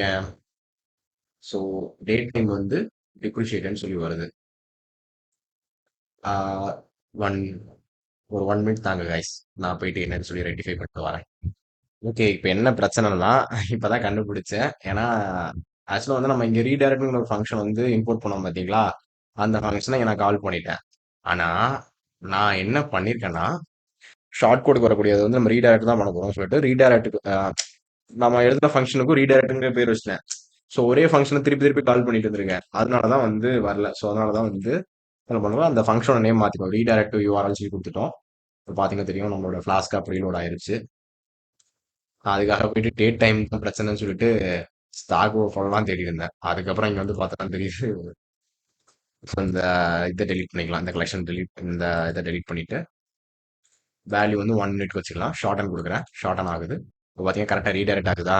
ஏன்? ஸோ டேட் டைம் வந்து டிப்ரிஷியேட்ன்னு சொல்லி வருது. ஆஹ் ஒன் ஒரு 1 மினிட் தாங்க கைஸ். நான் போயிட்டு என்னன்னு சொல்லி ரெக்டிஃபை பண்ணிட்டு வரேன். ஓகே, இப்போ என்ன பிரச்சனைனா இப்பதான் கண்டுபிடிச்சேன். ஏன்னா ஆக்சுவலாக வந்து நம்ம இங்க ரீடைரக்ட்ங்கிற ஒரு ஃபங்க்ஷன் வந்து இம்போர்ட் பண்ணோம் பார்த்தீங்களா? அந்த ஃபங்க்ஷனை நான் கால் பண்ணிட்டேன். ஆனா நான் என்ன பண்ணியிருக்கேன்னா, ஷார்ட் கோடுக்கு வரக்கூடியது வந்து நம்ம ரீடைரக்ட் தான் பண்ண போறோம்னு சொல்லிட்டு ரீடைரக்ட் நம்ம எழுதின ஃபங்க்ஷனுக்கும் ரீடைரக்ட்ங்கிற பேர் வச்சிட்டேன். ஸோ ஒரே ஃபங்க்ஷனை திருப்பி திருப்பி கால் பண்ணிட்டு இருந்திருக்கேன். அதனால தான் வந்து வரல. ஸோ அதனால தான் வந்து என்ன பண்ணுவோம், அந்த ஃபங்க்ஷனோட நேம் மாற்றிப்போம். ரீடைரக்ட் யூஆர்எல் சொல்லி கொடுத்துட்டோம். இப்போ பார்த்தீங்கன்னா தெரியும் நம்மளோட ஃப்ளாஸ்க் ஆப் ரீலோட் ஆயிருச்சு. அதுக்காக போயிட்டு டேட் டைம் தான் பிரச்சனைன்னு சொல்லிட்டு ஸ்டாக் ஓவர்ஃப்ளோலாம் தேடி இருந்தேன். அதுக்கப்புறம் இங்க வந்து பார்த்தா தெரியுது இந்த இதை டெலீட் பண்ணிக்கலாம். இந்த கலெக்ஷன் இந்த இதை டெலீட் பண்ணிட்டு வேல்யூ வந்து 1 மினிட்க்கு வச்சுக்கலாம். ஷார்ட் அண்ட் கொடுக்குறேன். ஷார்ட் அண்ட் ஆகுது. இப்போ பார்த்தீங்கன்னா கரெக்டாக ரீடைரக்ட் ஆகுதா?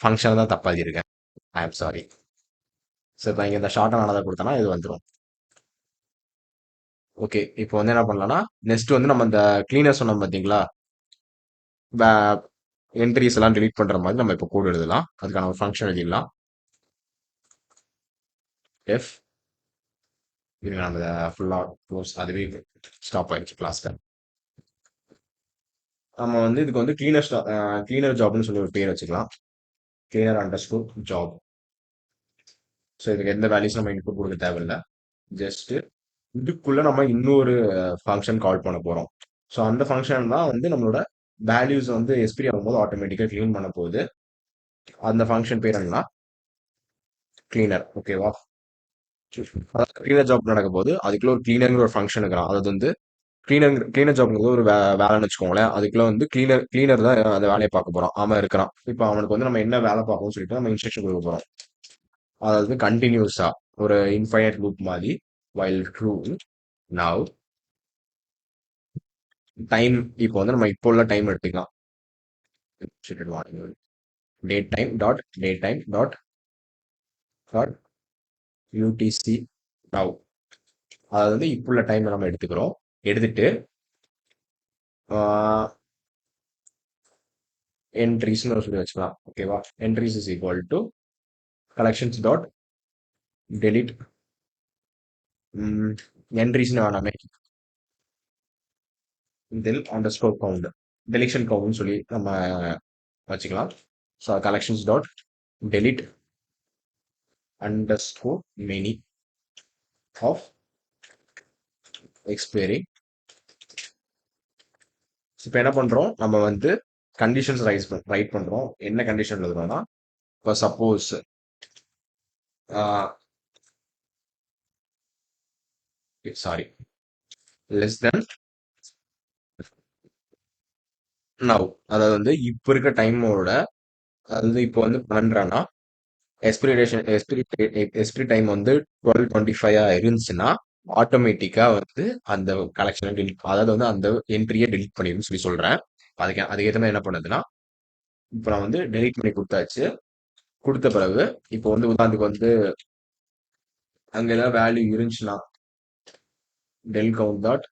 ஃபங்க்ஷன் தான் தப்பா எழுதியிருக்கேன். ஐ ஆம் சாரி. ஸோ இப்போ இங்கே இந்த ஷார்ட் அண்ட் ஆனதை கொடுத்தனா இது வந்துடும். ஓகே, இப்போ வந்து என்ன பண்ணலாம்னா நெக்ஸ்ட் வந்து நம்ம இந்த கிளீனர் சொன்னோம் பார்த்தீங்களா? என்ட்ரிஸ் எல்லாம் delete பண்ற மாதிரி நம்ம இப்போ கோட் எழுதலாம். அதுக்கான ஒரு ஃபங்க்ஷன் எழுதிடலாம். எஃப் இருங்க, நம்ம இதை ஃபுல்லா க்ளோஸ், அதுவே ஸ்டாப் ஆயிடுச்சு கிளாஸ்ல. நம்ம வந்து இதுக்கு வந்து கிளீனர் ஜாப்னு சொல்லி ஒரு பேர் வச்சுக்கலாம். Cleaner under score job. So இதுக்கு எந்த வேல்யூஸ் நம்ம இன்புட் கொடுக்க தேவையில்லை. ஜஸ்ட் இதுக்குள்ள நம்ம இன்னொரு ஃபங்க்ஷன் கால் பண்ண போறோம். ஸோ அந்த ஃபங்க்ஷன் தான் வந்து நம்மளோட வேல்யூஸ் வந்து எக்ஸ்பிரி ஆகும்போது ஆட்டோமேட்டிக்காக க்ளீன் பண்ண போகுது. அந்த ஃபங்க்ஷன் பேர் என்னன்னா கிளீனர். ஓகேவா? கிளீனர் ஜாப் நடக்கும் போது அதுக்குள்ள ஒரு கிளீனர்ங்கிற ஒரு ஃபங்க்ஷன் இருக்கிறான். அதாவது வந்து கிளீனர் ஜாப்ங்கிறது ஒரு வேலைன்னு வச்சுக்கோங்களேன். அதுக்குள்ள வந்து கிளீனர் தான் அந்த வேலையை பார்க்க போறான். அவன் இருக்கிறான். இப்போ அவனுக்கு வந்து நம்ம என்ன வேலை பார்க்கணும்னு சொல்லிட்டு நம்ம இன்ஸ்ட்ரக்ஷன் கொடுக்க போறோம். அதாவது கண்டினியூஸா ஒரு இன்ஃபைனைட் லூப் மாதிரி வைல் ட்ரூ நவ் டைம். இப்போ வந்து நம்ம இப்போ உள்ள டைம் எடுத்துக்கலாம். Date time dot UTC now. அதாவது வந்து இப்போ உள்ள டைம் நம்ம எடுத்துக்கிறோம். எடுத்துட்டு என்ட்ரிஸ்னு சொல்லி வச்சுக்கலாம். ஓகேவா? Entries is equal to collections dot delete என்ட்ரிஸ்னு வேணாமே, del underscore count, deletion கவுண்ட்னு சொல்லி நம்ம வச்சுக்கலாம். So collections dot delete underscore many of expiry. இப்போ என்ன பண்றோம், நம்ம வந்து கண்டிஷன்ஸ் ரைட் பண்றோம். என்ன கண்டிஷன் எழுதுறோம்னா, இப்போ suppose sorry less than now. அதாவது வந்து இப்போ இருக்க டைமோட, அதாவது இப்போ வந்து பண்றேன்னா எக்ஸ்பிரி டைம் வந்து 12:25 இருந்துச்சுன்னா ஆட்டோமேட்டிக்கா வந்து அந்த கலெக்ஷனை டெலிட், அதாவது வந்து அந்த என்ட்ரியை டெலிட் பண்ணிடுன்னு சொல்லி சொல்றேன். அதுக்கேற்ற மாதிரி என்ன பண்ணுதுன்னா, இப்போ நான் வந்து டெலிட் பண்ணி கொடுத்தாச்சு. கொடுத்த பிறகு இப்போ வந்து உதாரணத்துக்கு வந்து அங்க ஏதாவது வேல்யூ இருந்துச்சுன்னா டெல் கவுண்ட் டாட்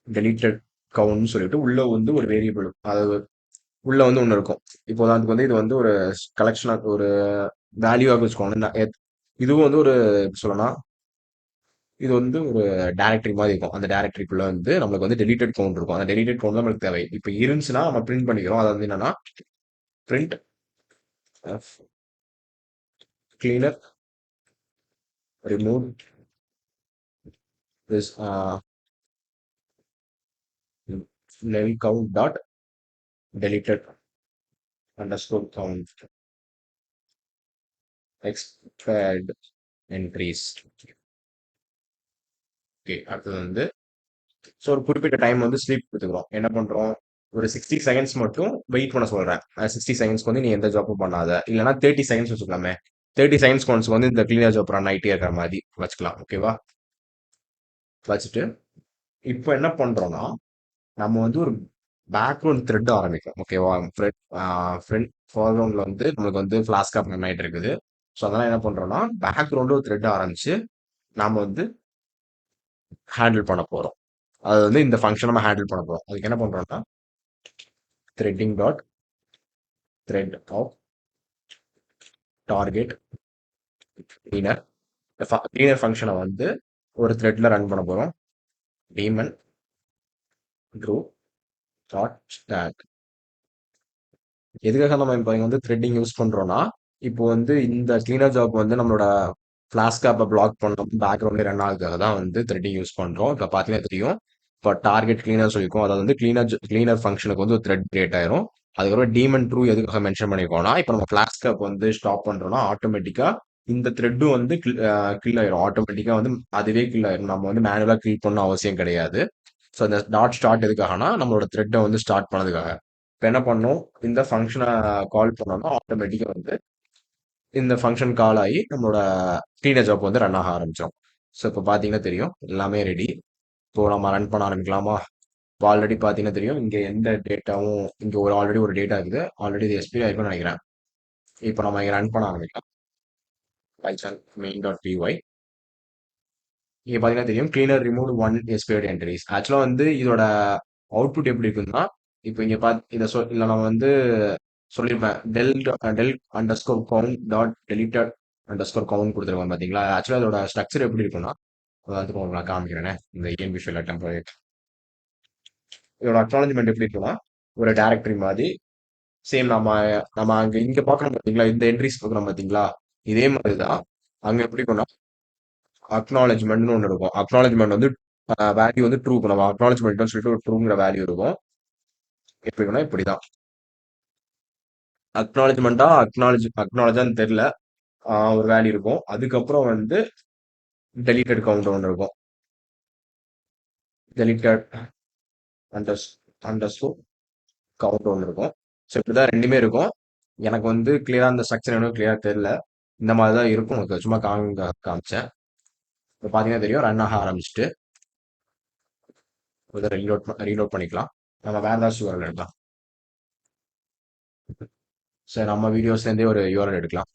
டெலிட்டட் கவுண்ட்னு சொல்லிட்டு உள்ள வந்து ஒரு வேரியபிள், அதாவது உள்ள வந்து ஒன்று இருக்கும். இப்போ உதாரணத்துக்கு வந்து இது வந்து ஒரு கலெக்ஷனாக ஒரு வேல்யூவாக வச்சுக்கோங்க. இதுவும் வந்து ஒரு எப்படி சொல்லலாம், இது வந்து ஒரு டைரக்டரி மாதிரி இருக்கும். அந்த டைரக்டரிக்குள்ள வந்து நம்மளுக்கு வந்து டெலிட்டட் கவுண்ட் இருக்கும். அந்த டெலிட்டட் கவுண்ட் நம்மளுக்கு தேவை. இப்போ இருந்துச்சுன்னா நம்ம பிரிண்ட் பண்ணிக்கிறோம். அது வந்து என்னன்னா print cleaner remove this null count dot deleted underscore count expired entries. Okay, அடுத்தது வந்து ஸோ ஒரு குறிப்பிட்ட டைம் வந்து ஸ்லீப் கொடுத்துக்கிறோம். என்ன பண்றோம், ஒரு 60 செகண்ட்ஸ் மட்டும் வெயிட் பண்ண சொல்றேன். 60 செகண்ட்ஸ்க்கு வந்து நீ எந்த ஜாப்பும் பண்ணாத, இல்லைன்னா 30 செகண்ட்ஸ் வச்சுக்கலாமே. 30 செகண்ட்ஸ் ஒன்ஸ் வந்து இந்த கிளீனர் ஜாப் ரன் ஆகிட்டே இருக்கிற மாதிரி வச்சுக்கலாம். ஓகேவா? வச்சுட்டு இப்போ என்ன பண்றோம்னா, நம்ம வந்து ஒரு பேக்ரவுண்ட் த்ரெட் ஆரம்பிக்கும். ஓகேவா? ஃப்ரண்ட் ஃபார்வர்ட்ல வந்து நமக்கு வந்து ஃபிளாஸ்க் ரன் ஆகிட்டு இருக்குது. ஸோ அதெல்லாம் என்ன பண்றோம்னா, பேக்ரவுண்ட் ஒரு த்ரெட் ஆரம்பிச்சு நாம வந்து ஹேண்டில் பண்ண போறோம். அது வந்து இந்த ஃபங்க்ஷன் நம்ம ஹேண்டில் பண்ண போறோம். அதுக்கு என்ன பண்றோம்னா, threading dot thread of target cleaner. Cleaner ஃபங்க்ஷனை வந்து ஒரு த்ரெட்ல ரன் பண்ண போறோம். Daemon true dot start. எதுக்காக நம்ம இப்போ வந்து த்ரெட்டிங் யூஸ் பண்றோம்னா, இப்போ வந்து இந்த கிளீனர் ஜாப் வந்து நம்மளோட ஃபிளாஸ்க் ஆப்பை பிளாக் பண்ணணும், பேக்ரவுண்ட்ல ரன் ஆகுறதுக்காக தான் வந்து த்ரெட்டிங் யூஸ் பண்றோம். இப்போ பார்த்தீங்கன்னா தெரியும். இப்போ டார்கெட் கிளீனர் சொல்லியிருக்கோம். அதாவது வந்து கிளீனர் ஃபங்க்ஷனுக்கு வந்து ஒரு த்ரெட் கிரியேட் ஆயிரும். அதுக்கப்புறம் டீமன் ட்ரூ எதுக்காக மென்ஷன் பண்ணிருக்கோம்னா, இப்போ நம்ம ஃபிளாஸ்க் ஆப் வந்து ஸ்டாப் பண்றோம்னா ஆட்டோமேட்டிக்கா இந்த த்ரெட்டும் வந்து கில் ஆயிரும். ஆட்டோமேட்டிக்கா வந்து அதுவே கில் ஆயிரும். நம்ம வந்து மேனுவலா கில் பண்ண அவசியம் கிடையாது. ஸோ இந்த டாட் ஸ்டார்ட் எதுக்காகனா நம்மளோட த்ரெட்டை வந்து ஸ்டார்ட் பண்ணதுக்காக. இப்போ என்ன பண்ணோம், இந்த ஃபங்க்ஷனை கால் பண்ணோம்னா ஆட்டோமேட்டிக்கா வந்து இந்த ஃபங்க்ஷன் கால் ஆகி நம்மளோட கிளீனர் ஜாப் வந்து ரன் ஆக ஆரம்பிச்சிடும். ஸோ இப்போ பார்த்தீங்கன்னா தெரியும் எல்லாமே ரெடி. இப்போ நம்ம ரன் பண்ண ஆரம்பிக்கலாமா? இப்போ ஆல்ரெடி பார்த்தீங்கன்னா தெரியும் இங்கே எந்த டேட்டாவும் இங்கே ஒரு ஆல்ரெடி ஒரு டேட்டா இருக்குது. ஆல்ரெடி இது எஸ்பி ஆயிருக்கும்னு நினைக்கிறேன். இப்போ நம்ம இங்கே ரன் பண்ண ஆரம்பிக்கலாம். Bison main dot BY. இங்கே பார்த்தீங்கன்னா தெரியும் கிளீனர் ரிமூவ் ஒன் எஸ்பிஐடி என்ட்ரிஸ். ஆக்சுவலாக வந்து இதோட அவுட்புட் எப்படி இருக்குன்னா, இப்போ இங்கே இதை இல்லை நம்ம வந்து சொல்லியிருப்பேன் del underscore count dot deleted underscore count கொடுத்துருக்கோம் பார்த்தீங்களா? ஆக்சுவலாக அதோட ஸ்ட்ரக்சர் எப்படி இருக்குன்னா, அதாவது உங்களுக்கு நான் காமிக்கிறேனே இந்த இஎன்பி ஃபைல் டெம்பரரி. இதோட அக்னாலஜ்மெண்ட் எப்படி இருக்குன்னா, ஒரு டைரக்டரி மாதிரி சேம் நம்ம நம்ம அங்க இங்க பார்க்கணும் பார்த்தீங்களா? இந்த என்ட்ரிஸ் பார்க்குறோம் பார்த்தீங்களா? இதே மாதிரி தான் அங்க எப்படி இருக்கும்னா அக்னாலஜ்மெண்ட்னு ஒன்று இருக்கும். அக்னாலஜ்மெண்ட் வந்து வேல்யூ வந்து ட்ரூ. நம்ம அக்னாலஜ்மெண்ட் சொல்லிட்டு ஒரு ட்ரூங்கிற வேல்யூ இருக்கும். எப்படி இருக்குன்னா இப்படிதான் அக்னாலஜான்னு தெரியல. ஒரு வேல்யூ இருக்கும். அதுக்கப்புறம் வந்து டெலிட்டட் கவுண்ட் ஒன்று இருக்கும். டெலிட்டட் அண்டர்ஸ்கோர் கவுண்ட் ஒன்று இருக்கும். ஸோ இப்படிதான் ரெண்டுமே இருக்கும். எனக்கு வந்து கிளியரா அந்த ஸ்ட்ரக்சர் இன்னும் கிளியரா தெரியல. இந்த மாதிரி தான் இருக்கும். உங்களுக்கு சும்மா காமிச்சேன். இப்போ பார்த்தீங்கன்னா தெரியும் ரன் ஆக ஆரம்பிச்சுட்டு இதை ரீலோட் பண்ணிக்கலாம். நம்ம வேற ஏதாச்சும் யூஆர்எல் எடுக்கலாம். சரி, நம்ம வீடியோஸ்லேருந்தே ஒரு யூஆர்எல் எடுக்கலாம்.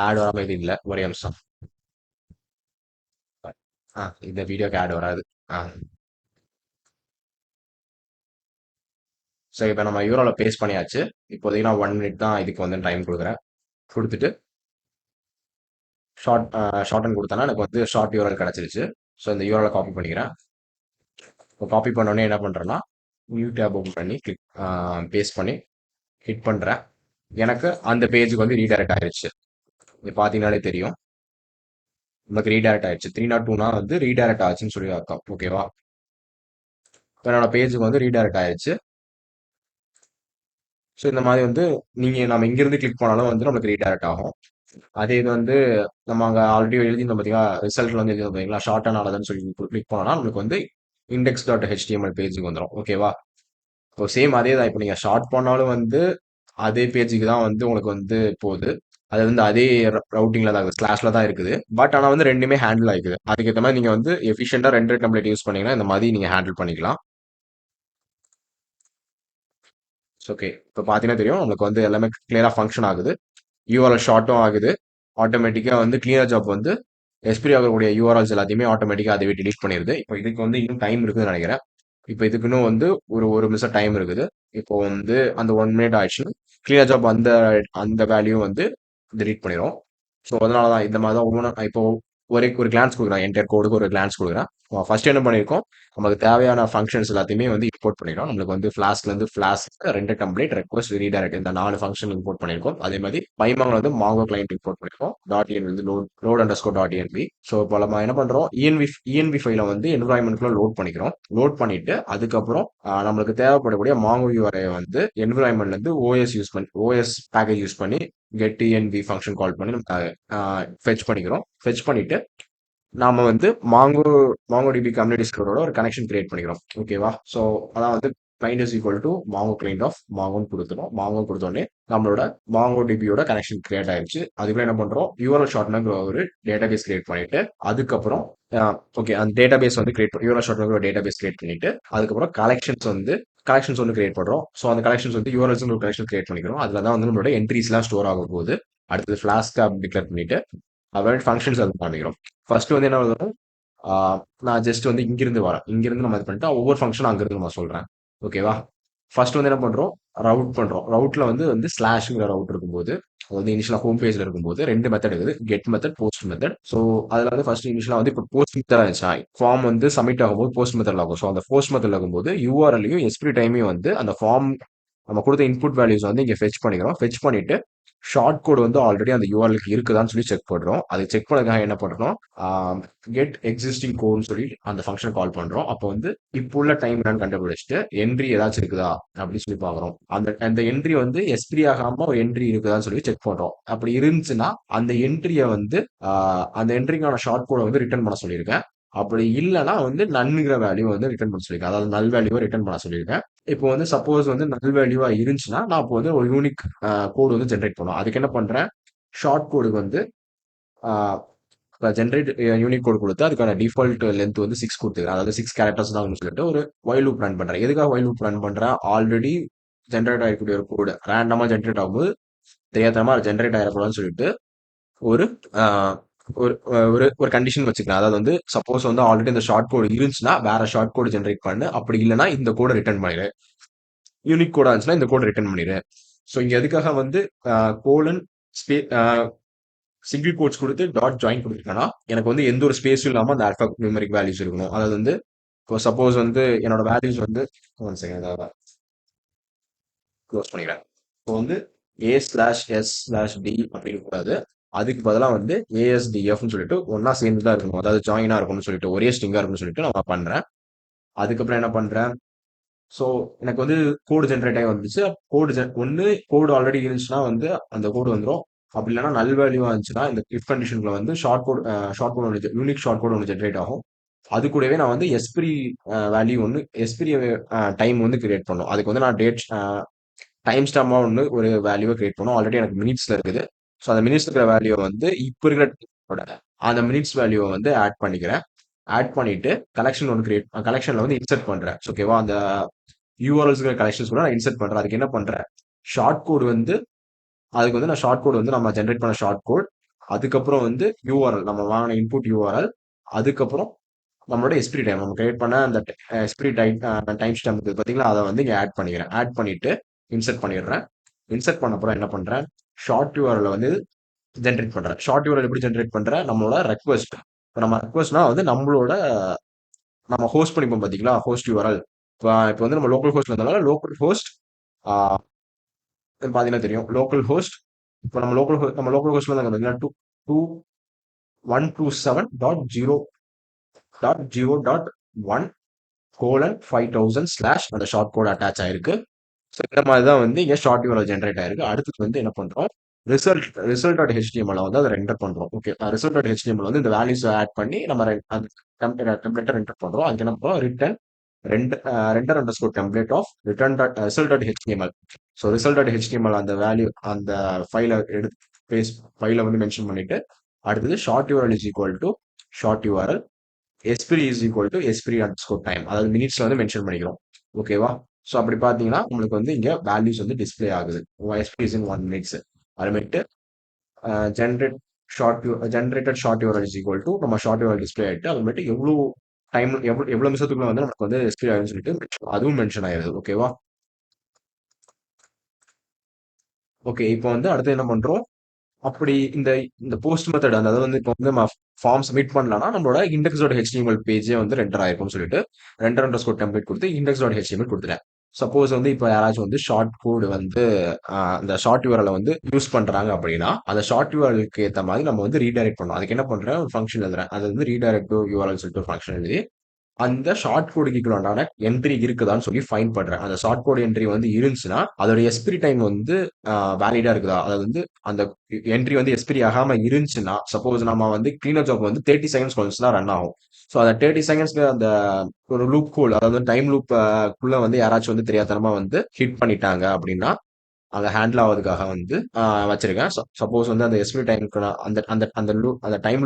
ஆட் வராம இது இல்லை, ஒரே அம்சம். இந்த வீடியோக்கு ஆட் வராது. ஆ சரி, இப்போ நம்ம யூரோல பேஸ்ட் பண்ணியாச்சு. இப்போதைக்கு நான் 1 மினிட் தான் இதுக்கு வந்து டைம் கொடுக்குறேன். கொடுத்துட்டு ஷார்ட் கொடுத்தேன்னா எனக்கு வந்து ஷார்ட் யூரல் கிடச்சிருச்சு. ஸோ இந்த யூரலை காப்பி பண்ணிக்கிறேன். இப்போ காப்பி பண்ணோடனே என்ன பண்ணுறேன்னா, நியூ டேப் ஓப்பன் பண்ணி பேஸ்ட் பண்ணி ஹிட் பண்ணுறேன். எனக்கு அந்த பேஜுக்கு வந்து ரீடைரக்ட் ஆயிடுச்சு. இது பார்த்தீங்கன்னாலே தெரியும் நமக்கு ரீடைரக்ட் ஆயிடுச்சு. 302னா வந்து ரீடைரக்ட் ஆச்சுன்னு சொல்லி அர்த்தம். ஓகேவா? இப்போ என்னோட பேஜுக்கு வந்து ரீடைரக்ட் ஆயிடுச்சு. ஸோ இந்த மாதிரி வந்து நம்ம இங்கிருந்து கிளிக் பண்ணாலும் வந்து நமக்கு ரீடைரக்ட் ஆகும். அதே இது வந்து நம்ம அங்கே ஆல்ரெடி எழுதியிருந்தோம் பார்த்தீங்களா, ரிசல்ட்ல வந்து எழுதியிருந்தோம் பார்த்தீங்களா, ஷார்ட் அண்ட் ஆனதுன்னு சொல்லி கிளிக் பண்ணோம்னா நம்மளுக்கு வந்து இண்டெக்ஸ் டாட் ஹெச்டிஎம்எல் பேஜுக்கு வந்துடும். ஓகேவா? இப்போ சேம் அதே தான். இப்போ நீங்கள் ஷார்ட் பண்ணாலும் வந்து அதே பேஜுக்கு தான் வந்து உங்களுக்கு வந்து போகுது. அது வந்து அதே ரவுட்டிங்ல தான் இருக்குது, ஸ்லாஷ்ல தான் இருக்குது. பட் ஆனால் வந்து ரெண்டுமே ஹேண்டில் ஆகிக்குது. அதுக்கேற்ற மாதிரி நீங்கள் வந்து எஃபிஷியண்டாக ரெண்டு டெம்ப்ளேட் யூஸ் பண்ணீங்கன்னா இந்த மாதிரி நீங்கள் ஹேண்டில் பண்ணிக்கலாம். ஓகே, இப்போ பார்த்தீங்கன்னா தெரியும் நம்மளுக்கு வந்து எல்லாமே கிளியராக ஃபங்க்ஷன் ஆகுது. யூஆர்எல் ஷார்ட்டும் ஆகுது. ஆட்டோமேட்டிக்காக வந்து கிளியர் ஜாப் வந்து எஸ்பிரி ஆகக்கூடிய யூஆர்எல்ஸ் எல்லாத்தையுமே ஆட்டோமேட்டிக்காக அதுவே டிலீட் பண்ணிடுது. இப்போ இதுக்கு வந்து இன்னும் டைம் இருக்குதுன்னு நினைக்கிறேன். இப்போ இதுக்கு இன்னும் வந்து ஒரு ஒரு நிமிஷம் டைம் இருக்குது. இப்போ வந்து அந்த 1 மினிட் ஆயிடுச்சுன்னா கிளியர் ஜாப் அந்த அந்த வேல்யூ வந்து delete பண்ணிடும். ஸோ அதனால தான் இந்த மாதிரி தான் ஒவ்வொன்றும் இப்போ ஒரு கிளான்ஸ் கொடுக்குறேன். என்டையர் கோடுக்கு ஒரு கிளான்ஸ் கொடுக்குறேன். ஃபர்ஸ்ட் என்ன பண்ணியிருக்கோம், நமக்கு தேவையான ஃபங்க்ஷன்ஸ் எல்லாத்தையுமே வந்து இம்போர்ட் பண்ணிடும். நம்மளுக்கு வந்து ஃபிளாஸ்க்லேருந்து ஃபிளாஸ்க் ரெண்டு டெம்ப்ளேட் ரெக்வஸ்ட் ரீடைரக்ட் இந்த 4 ஃபங்க்ஷன் இம்போர்ட் பண்ணியிருக்கோம். அதே மாதிரி பைமாங்கில் வந்து மாங்கோ கிளைண்ட் இம்போர்ட் பண்ணியிருக்கோம். டாட் இஎன் வந்து load underscore dot ENP. So இப்போ நம்ம என்ன பண்ணுறோம், இஎன்பி ஃபைலை வந்து என்விரான்மெண்ட்குள்ள லோட் பண்ணிக்கிறோம். லோட் பண்ணிட்டு அதுக்கப்புறம் நம்மளுக்கு தேவைப்படக்கூடிய மாங்கோ யூஆர்ஐ வந்து என்விரான்மெண்ட்லேருந்து ஓஎஸ் பேக்கேஜ் யூஸ் பண்ணி கெட் இஎன்பி ஃபங்க்ஷன் கால் பண்ணி நம்ம ஃபெச் பண்ணிக்கிறோம். ஃபெச் பண்ணிட்டு நாம வந்து மாங்கோ டிபி கம்யூனிட்டி சர்வரோட ஒரு கனெக்ஷன் கிரியேட் பண்ணிக்கிறோம். ஓகேவா? ஸோ அதான் வந்து client is equal to mongo client of mongo கொடுத்துரும். mongo கொடுத்தோடனே நம்மளோட mongo dbயோட கனெக்ஷன் கிரியேட் ஆயிடுச்சு. அதுக்குள்ள என்ன பண்றோம், URL ஷார்ட்னர் ஒரு டேட்டாபேஸ் கிரியேட் பண்ணிட்டு அதுக்கப்புறம் ஓகே அந்த டேட்டாபேஸ் வந்து கிரியேட் பண்ணி URL ஷார்ட்னர் ஒரு டேட்டாபேஸ் கிரியேட் பண்ணிட்டு அதுக்கப்புறம் கலெக்ஷன்ஸ் வந்து கிரியேட் பண்றோம். ஸோ அந்த கலெக்ஷன்ஸ் வந்து URLs ஒரு கலெக்ஷன் கிரியேட் பண்ணிக்கிறோம். அதுல தான் வந்து நம்மளோட என்ட்ரிஸ்லாம் ஸ்டோர் ஆகும் போது அடுத்தது ஃபிளாஸ்க் ஆப் டிக்ளேர் பண்ணிட்டு அப்புறம் ஃபங்க்ஷன்ஸ் அது பண்ணிக்கிறோம். ஃபர்ஸ்ட் வந்து என்ன எழுதணும், நான் ஜஸ்ட் வந்து இங்கிருந்து வரேன், இங்கிருந்து நம்ம இது பண்ணிட்டு ஒவ்வொரு ஃபங்க்ஷனும் அங்கிருந்து நான் சொல்றேன். ஓகேவா? ஃபர்ஸ்ட் வந்து என்ன பண்றோம், ரவுட் பண்றோம். ரவுட்ல வந்து ஸ்லாஷ்ங்கிற ரவுட் இருக்கும்போது அதாவது இனிஷியலா ஹோம் பேஜ்ல இருக்கும்போது ரெண்டு மெத்தட் இருக்குது, get method, post method. So அதுல வந்து ஃபர்ஸ்ட் இனிஷியலா வந்து இப்போ போஸ்ட் மெத்தட் இருந்துச்சா, ஃபார்ம் வந்து சப்மிட் ஆகும்போது போஸ்ட் மெத்தட் ஆகும். ஸோ அந்த போஸ்ட் மெத்தட் ஆகும்போது யூஆர்எல்லையும் எஸ்பிரி டைமையும் வந்து அந்த ஃபார்ம் நம்ம கொடுத்த இன்புட் வேல்யூஸ் வந்து இங்க ஃபெச் பண்ணிக்கிறோம். ஃபெச் பண்ணிட்டு ஷார்ட் கோட் வந்து ஆல்ரெடி அந்த யூஆர்எலுக்கு இருக்குதான்னு சொல்லி செக் பண்றோம். அது செக் பண்ணதுக்காக என்ன பண்றோம், கெட் எக்ஸிஸ்டிங் கோட்னு சொல்லி அந்த ஃபங்க்ஷன் கால் பண்றோம். அப்போ வந்து இப்போ உள்ள டைம் என்னன்னு கண்டுபிடிச்சிட்டு என்ட்ரி ஏதாச்சும் இருக்குதா அப்படின்னு சொல்லி பாக்குறோம். அந்த அந்த என்ட்ரி வந்து எஸ்பிரி ஆகாம ஒரு என்ட்ரி இருக்குதான்னு சொல்லி செக் பண்றோம். அப்படி இருந்துச்சுன்னா அந்த என்ட்ரியை வந்து அந்த என்ட்ரிக்கான ஷார்ட் கோடை வந்து ரிட்டர்ன் பண்ண சொல்லியிருக்கேன். அப்படி இல்லைன்னா வந்து நன்னுங்கிற வேல்யூ வந்து ரிட்டர்ன் பண்ண சொல்லியிருக்கேன். அதாவது நல் வேல்யூவை ரிட்டர்ன் பண்ண சொல்லியிருக்கேன். இப்போ வந்து சப்போஸ் வந்து நல் வேல்யூவா இருந்துச்சுன்னா நான் இப்போ வந்து ஒரு யூனிக் கோடு வந்து ஜென்ரேட் பண்ணுவோம். அதுக்கு என்ன பண்றேன், ஷார்ட் கோடுக்கு வந்து ஜென்ரேட் யூனிக் கோட் கொடுத்து அதுக்கான டிஃபால்ட் லென்த் வந்து 6 கொடுத்துக்கிறேன். அதாவது 6 கேரக்டர்ஸ் தான் சொல்லிட்டு ஒரு வைல் லூப் ரன் பண்றேன். எதுக்காக வைல் லூப் ரன் பண்றேன், ஆல்ரெடி ஜென்ரேட் ஆகக்கூடிய ஒரு கோடு ரேண்டமா ஜென்ரேட் ஆகும்போது தெரியாதமா ஜென்ரேட் ஆகிடக்கூடாதுன்னு சொல்லிட்டு ஒரு ஒரு ஒரு ஒரு கண்டிஷன் வச்சுக்கிறேன். அதாவது வந்து சப்போஸ் வந்து ஆல்ரெடி இந்த ஷார்ட் கோடு இருந்துச்சுன்னா வேற ஷார்ட் கோடு ஜென்ரேட் பண்ணு, அப்படி இல்லைன்னா இந்த கோடை ரிட்டர்ன் பண்ணிடு. யூனிக் கோடா இருந்துச்சுன்னா இந்த கோடை ரிட்டர்ன் பண்ணிடு. ஸோ இங்க எதுக்காக வந்து கோலன் ஸ்பே சிங்கிள் கோட்ஸ் கொடுத்து டாட் ஜாயின் கொடுத்துருக்கேன்னா எனக்கு வந்து எந்த ஒரு ஸ்பேஸும் இல்லாமல் அந்த ஆல்ஃபா நியூமரிக் வேல்யூஸ் இருக்கணும். அதாவது வந்து இப்போ சப்போஸ் வந்து என்னோட வேல்யூஸ் வந்து ஒன் செகண்ட் க்ளோஸ் பண்ணிக்கிறேன். இப்போ வந்து A/S/D அப்படின்னு கூடாது, அதுக்கு பதிலாக வந்து ASDFன்னு சொல்லிட்டு ஒன்னா சேர்ந்து தான் இருக்கணும். அதாவது ஜாயினா இருக்கணும்னு சொல்லிட்டு ஒரே ஸ்ட்ரிங்கா இருக்கும்னு சொல்லிட்டு நான் பண்றேன். அதுக்கப்புறம் என்ன பண்றேன், ஸோ எனக்கு வந்து கோடு ஜென்ரேட் ஆகி வந்துச்சு. ஒன்று கோடு ஆல்ரெடி இருந்துச்சுன்னா வந்து அந்த கோடு வந்துடும். அப்படி இல்லைன்னா நல் வேல்யூவா இருந்துச்சுன்னா இந்த இஃப் கண்டிஷன்ல வந்து ஷார்ட் கோட் ஒன்று யூனிக் ஷார்ட் கோட் ஒன்று ஜென்ரேட் ஆகும். அது கூடவே நான் வந்து எஸ்பிரி வேல்யூ ஒன்று எஸ்பிரி டைம் வந்து கிரியேட் பண்ணும். அதுக்கு வந்து நான் டேட் டைம் ஸ்டாம்பா ஒன்று ஒரு வேல்யூவை கிரியேட் பண்ணும். ஆல்ரெடி எனக்கு மினிட்ஸ்ல இருக்குது. ஸோ அந்த மினிட்ஸ் இருக்கிற வேல்யூவை வந்து இப்போ இருக்கிற அந்த மினிட்ஸ் வேல்யூவை வந்து ஆட் பண்ணிக்கிறேன். ஆட் பண்ணிட்டு கலெக்ஷன் ஒன்று கலெக்ஷன்ல வந்து இன்சர்ட் பண்றேன். ஓகேவா? அந்த யூஆர்எல்ஸ் கலெக்ஷன்ஸ் கூட நான் இன்சர்ட் பண்றேன். அதுக்கு என்ன பண்றேன், ஷார்ட் கோடு வந்து அதுக்கு வந்து நான் ஷார்ட் கோட் வந்து நம்ம ஜென்ரேட் பண்ண ஷார்ட் கோட், அதுக்கப்புறம் வந்து யூஆர்எல் நம்ம வாங்கின இன்புட் யூஆர்எல், அதுக்கப்புறம் நம்மளோட எஸ்பிரி டைம் நம்ம கிரியேட் பண்ண அந்த எஸ்பிரி டைம் ஸ்டாம்ப் பார்த்தீங்களா, அதை வந்து இங்கே ஆட் பண்ணிக்கிறேன். ஆட் பண்ணிட்டு இன்சர்ட் பண்ணிடுறேன். இன்சர்ட் பண்ண அப்புறம் என்ன பண்றேன், ஷார்ட் யூஆர்எல் வந்து ஜென்ரேட் பண்றேன். ஷார்ட் யூஆர்எல் எப்படி ஜென்ரேட் பண்றேன், நம்மளோட ரெக்வஸ்ட். இப்போ நம்ம ரெக்வஸ்ட்னா வந்து நம்ம ஹோஸ்ட் பண்ணிப்போம் பார்த்தீங்களா, ஹோஸ்ட் யூஆர்எல். இப்போ வந்து நம்ம லோக்கல் ஹோஸ்ட்ல இருந்தாலும் லோக்கல் ஹோஸ்ட் பார்த்தீங்கன்னா தெரியும், லோக்கல் ஹோஸ்ட். இப்போ நம்ம லோக்கல் ஹோஸ்ட்ல இருந்தாங்க பார்த்தீங்கன்னா 2127.0.0.1:5000/ அந்த ஷார்ட் கோட் அட்டாச் ஆயிருக்கு. ஸோ இந்த மாதிரி தான் வந்து இங்கே ஷார்ட் யூஆர்எல் ஜென்ரேட் ஆயிருக்கு. அடுத்து வந்து என்ன பண்றோம், ரிசல்ட் டாட் ஹெச்டிஎம்எல் வந்து அதை ரெண்டர் பண்றோம். ஓகே, ரிசல்ட் டாட் ஹெச்டிஎம்எல் வந்து இந்த வேல்யூஸ் ஆட் பண்ணி நம்ம டெம்ப்ளேட்டை ரெண்டர் பண்றோம். அதுக்கு என்ன பண்றோம், render underscore template of result dot HTML. So result dot HTML அந்த வேல்யூ அந்த ஃபைலை வந்து மென்ஷன் பண்ணிட்டு அடுத்தது short URL is equal to short URL expiry is equal to expiry underscore time, அதாவது மினிட்ஸ்ல வந்து மென்ஷன் பண்ணிக்கிறோம். ஓகேவா? ஸோ அப்படி பார்த்தீங்கன்னா உங்களுக்கு வந்து இங்கே வேல்யூஸ் வந்து டிஸ்பிளே ஆகுது. Expiry is in 1 minutes. அதுமாதிரிட்டு generated short URL is equal to நம்ம ஷார்ட் யூஆர்எல் டிஸ்பிளே ஆகிட்டு அதுமாதிரி எவ்வளோ நிமிஷத்துக்குள்ள வந்து நமக்கு வந்து எஸ்பிரி ஆகுதுன்னு சொல்லிட்டு அதுவும் மென்ஷன் ஆயிருது. ஓகேவா? ஓகே, இப்போ வந்து அடுத்து என்ன பண்றோம், அப்படி இந்த இந்த போஸ்ட் மெத்தட் அதாவது வந்து இப்போ வந்து நம்ம ஃபார்ம் சப்மிட் பண்ணலாம்னா நம்மளோட இண்டெக்ஸோட ஹெச்டிஎம்எல் பேஜே வந்து ரெண்டர் ஆயிருக்கும்னு சொல்லிட்டு ரெண்டர் அண்டர் ஸ்கோர் டெம்ப்ளேட் கொடுத்து இண்டெக்ஸோட ஹெச்டிஎம்எல் கொடுத்துட்டேன். சப்போஸ் வந்து இப்போ யாராச்சும் வந்து ஷார்ட் கோடு வந்து அந்த ஷார்ட் யூஆர்எல் வந்து யூஸ் பண்றாங்க அப்படின்னா அந்த ஷார்ட் யூஆர்எலுக்கு ஏற்ற மாதிரி நம்ம வந்து ரீடைரக்ட் பண்ணணும். அதுக்கு என்ன பண்றேன், ஒரு ஃபங்க்ஷன் எழுதுறேன். அது வந்து ரீடைரக்ட் டு யூஆர்எல் சொல்லிட்டு ஒரு ஃபங்க்ஷன் எழுதி அந்த ஷார்ட் கோடு ஈக்குவலண்டான என்ட்ரி இருக்குதான்னு சொல்லி ஃபைண்ட் பண்றேன். அந்த ஷார்ட் கோட் என்ட்ரி வந்து இருந்துச்சுன்னா, அதோட எக்ஸ்பிரி டைம் வந்து வேலிடா இருக்குதா? அதாவது வந்து அந்த என்ட்ரி வந்து எக்ஸ்பிரி ஆகாம இருந்துச்சுன்னா, சப்போஸ் நம்ம வந்து கிளீனர் ஜாப் வந்து 30 செகண்ட்ஸ் கழிச்சு தான் ரன் ஆகும். ஸோ அந்த 30 செகண்ட்ஸ்ல அந்த ஒரு லூப் ஹோல், அதாவது டைம் லூப் குள்ள வந்து யாராச்சும் வந்து தெரியாத்தனமா வந்து ஹிட் பண்ணிட்டாங்க அப்படின்னா, அத ஹேண்டில் ஆவதுக்காக வந்து வச்சிருக்கேன். சப்போஸ் வந்து அந்த எஸ்பிஐ டைம்க்கு அந்த அந்த அந்த அந்த டைம்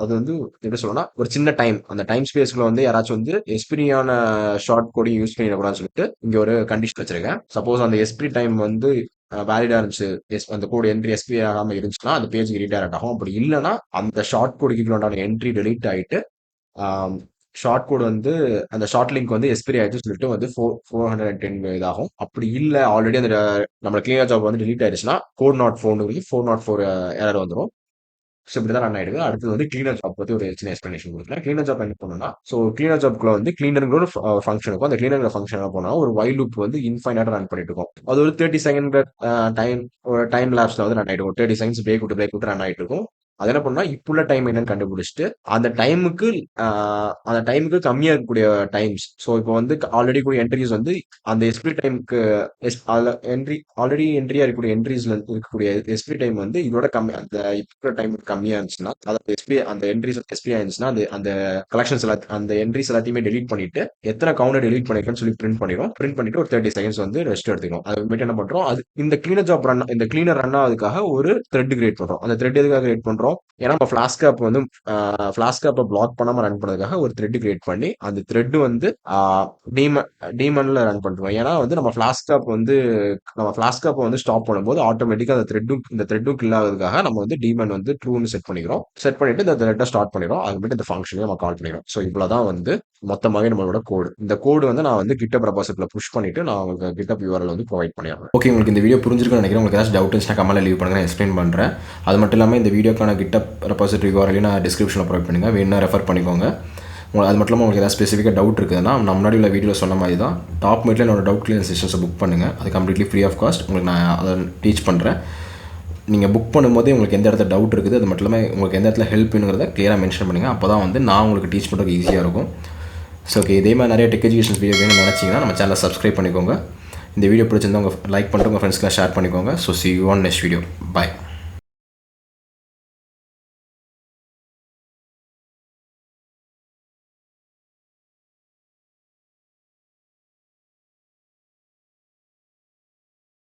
அது வந்து எப்படி சொல்லணும்னா, ஒரு சின்ன டைம் அந்த டைம் ஸ்பேஸ்க்குள்ள வந்து யாராச்சும் வந்து எக்ஸ்பிரியான ஷார்ட் கோடிங் யூஸ் பண்ணிடக்கூடாதுன்னு சொல்லிட்டு இங்க ஒரு கண்டிஷன் வச்சிருக்கேன். சப்போஸ் அந்த எஸ்பிரி டைம் வந்து வேலிடா இருந்துச்சு, அந்த கோடு என்ட்ரி எஸ்பிஐ ஆகாம இருந்துச்சுன்னா அந்த பேஜ்க்கு ரீடைரக்ட் ஆகும். அப்படி இல்லைன்னா அந்த ஷார்ட் கோடுக்கு ஈக்குவலண்டான என்ட்ரி டெலீட் ஆயிட்டு ஷார்ட் கோட் வந்து அந்த ஷார்ட் லிங்க் வந்து எக்ஸ்பைரி ஆயிடுச்சு சொல்லிட்டு வந்து 410 இதாகும். அப்படி இல்லை ஆல்ரெடி அந்த நம்ம கிளியர் ஜாப் வந்து delete ஆயிடுச்சுன்னா 404 எரர் வந்துடும். ஸோ இப்படி தான் ரன் ஆயிடுது. அடுத்தது வந்து கிளீனர் ஜாப் பத்தி ஒரு சின்ன எக்ஸ்பிளனேஷன் கொடுக்குறேன். கிளீனர் ஜாப் என்ன பண்ணுன்னா, ஸோ கிளீனர் ஜாப்க்குள்ள வந்து கிளீனருங்கிற ஒரு ஃபங்க்ஷன் இருக்கும். அந்த கிளீனருங்கிற ஃபங்க்ஷன் என்ன பண்ணா ஒரு வைல் லூப் வந்து இன்ஃபைனட்டா ரன் பண்ணிட்டு இருக்கும். அது ஒரு 30 செகண்ட் டைம் ஒரு டைம் லேப்ஸ்ல வந்து ரன் ஆயிட்டு இருக்கும். 30 செகண்ட்ஸ் பிரேக் விட்டு ரன் ஆயிட்டு இருக்கும். அது என்ன பண்ணா இப்ப உள்ள டைம் என்னன்னு கண்டுபிடிச்சிட்டு அந்த டைமுக்கு அந்த டைமுக்கு கம்மியா இருக்கக்கூடிய டைம்ஸ். ஸோ இப்போ வந்து ஆல்ரெடி கூட என்ட்ரிஸ் வந்து அந்த எஸ்பி டைமுக்கு ஆல்ரெடி என்ட்ரியா இருக்கக்கூடிய என்ட்ரிஸ்ல இருக்கக்கூடிய எஸ்பி டைம் வந்து இதோட கம்மி, அந்த இப்போ டைமுக்கு கம்மியா இருந்துச்சுன்னா, அதாவது அந்த என்ட்ரிஸ் எஸ்பி ஆயிருந்துச்சுன்னா அது அந்த கலெக்ஷன்ஸ் அந்த என்ட்ரிஸ் எல்லாத்தையுமே டெலீட் பண்ணிட்டு எத்தனை கவுண்டர் டெலீட் பண்ணிருக்கேன்னு சொல்லி பிரிண்ட் பண்ணிடும். பிரிண்ட் பண்ணிட்டு ஒரு 30 செகண்ட்ஸ் வந்து ரெஸ்ட் எடுத்துக்கணும். அது என்ன பண்றோம், அது இந்த கிளீனர் ரன் ஆகுதுக்காக ஒரு த்ரெட் கிரியேட் பண்றோம். அந்த த்ரெட் எதுக்காக கிரியேட் பண்றோம், ஏன்னா நம்ம ஃபிளாஸ்க் ஆப் வந்து ஃபிளாஸ்க் ஆப்பை பிளாக் பண்ணாம ரன் பண்ணதுக்காக ஒரு த்ரெட் கிரியேட் பண்ணி அந்த த்ரெட் வந்து டீமன்ல ரன் பண்ணுறோம். ஏன்னா வந்து நம்ம ஃபிளாஸ்க் ஆப்பை வந்து ஸ்டாப் பண்ணும்போது ஆட்டோமேட்டிக்கா இந்த த்ரெட்டும் கில் ஆகுறதுக்காக நம்ம வந்து டீமன் வந்து ட்ரூன்னு செட் பண்ணிக்கிறோம். செட் பண்ணிட்டு இந்த த்ரெட்டை ஸ்டார்ட் பண்ணிடுறோம். அதுக்கு இந்த ஃபங்க்ஷனையும் நம்ம கால் பண்ணிடுறோம். ஸோ இவ்வளவுதான் வந்து மொத்தமாகவே நம்மளோட கோடு. இந்த கோடு வந்து நான் வந்து GitHub ரெபாசிட்டரியில் புஷ் பண்ணிட்டு நான் உங்களுக்கு GitHub URL வந்து ப்ரொவைட் பண்ணிடுறேன். ஓகே, உங்களுக்கு இந்த வீடியோ புரிஞ்சிருக்குன்னு நினைக்கிறேன். உங்களுக்கு ஏதாச்சும் டவுட் இருந்துச்சுன்னா கமெண்ட்ல லீவ் பண்ணுங்க, நான் எக்ஸ்பிளைன் பண்ணுறேன். அது மட்டும் இல்லாமல் இந்த வீடியோக்கான GitHub ரெபாசிட்டரி URL நான் டிஸ்கிரிப்ஷனில் ப்ரொவைட் பண்ணுங்க, வேணும்னா ரெஃபர் பண்ணிக்கோங்க. அது மட்டும் இல்லாமல் உங்களுக்கு ஏதாவது ஸ்பெசிஃபிக்காக டவுட் இருக்குதுன்னா நான் முன்னாடி உள்ள வீடியோவில் சொன்ன மாதிரி தான் டாப் மீட்டில் என்னோட டவுட் கிளியர் செஷன்ஸை புக் பண்ணுங்கள். அது கம்ப்ளீட்லி ஃப்ரீ ஆஃப் காஸ்ட். உங்களுக்கு நான் அதை டீச் பண்ணுறேன். நீங்கள் புக் பண்ணும்போதே உங்களுக்கு எந்த இடத்துல டவுட் இருக்குது, அது மட்டும் இல்லாமல் உங்களுக்கு எந்த இடத்துல ஹெல்ப் வேணுங்கிறத கிளியராக மென்ஷன் பண்ணுங்கள். அப்போ தான் வந்து நான் உங்களுக்கு டீச் பண்ணுறதுக்கு ஈஸியாக இருக்கும். ஸோ ஓகே, இதே மாதிரி நிறைய டெக் எஜுகேஷன் வீடியோ வேணும்னு நினச்சிங்கன்னா நம்ம சேனலை சப்ஸ்கிரைப் பண்ணிக்கோங்க. இந்த வீடியோ பிடிச்சிருந்தா உங்கள் லைக் பண்ணிட்டு உங்கள் ஃப்ரெண்ட்ஸ்க்கெலாம் ஷேர் பண்ணிக்கோங்க. So see you on next video. Bye.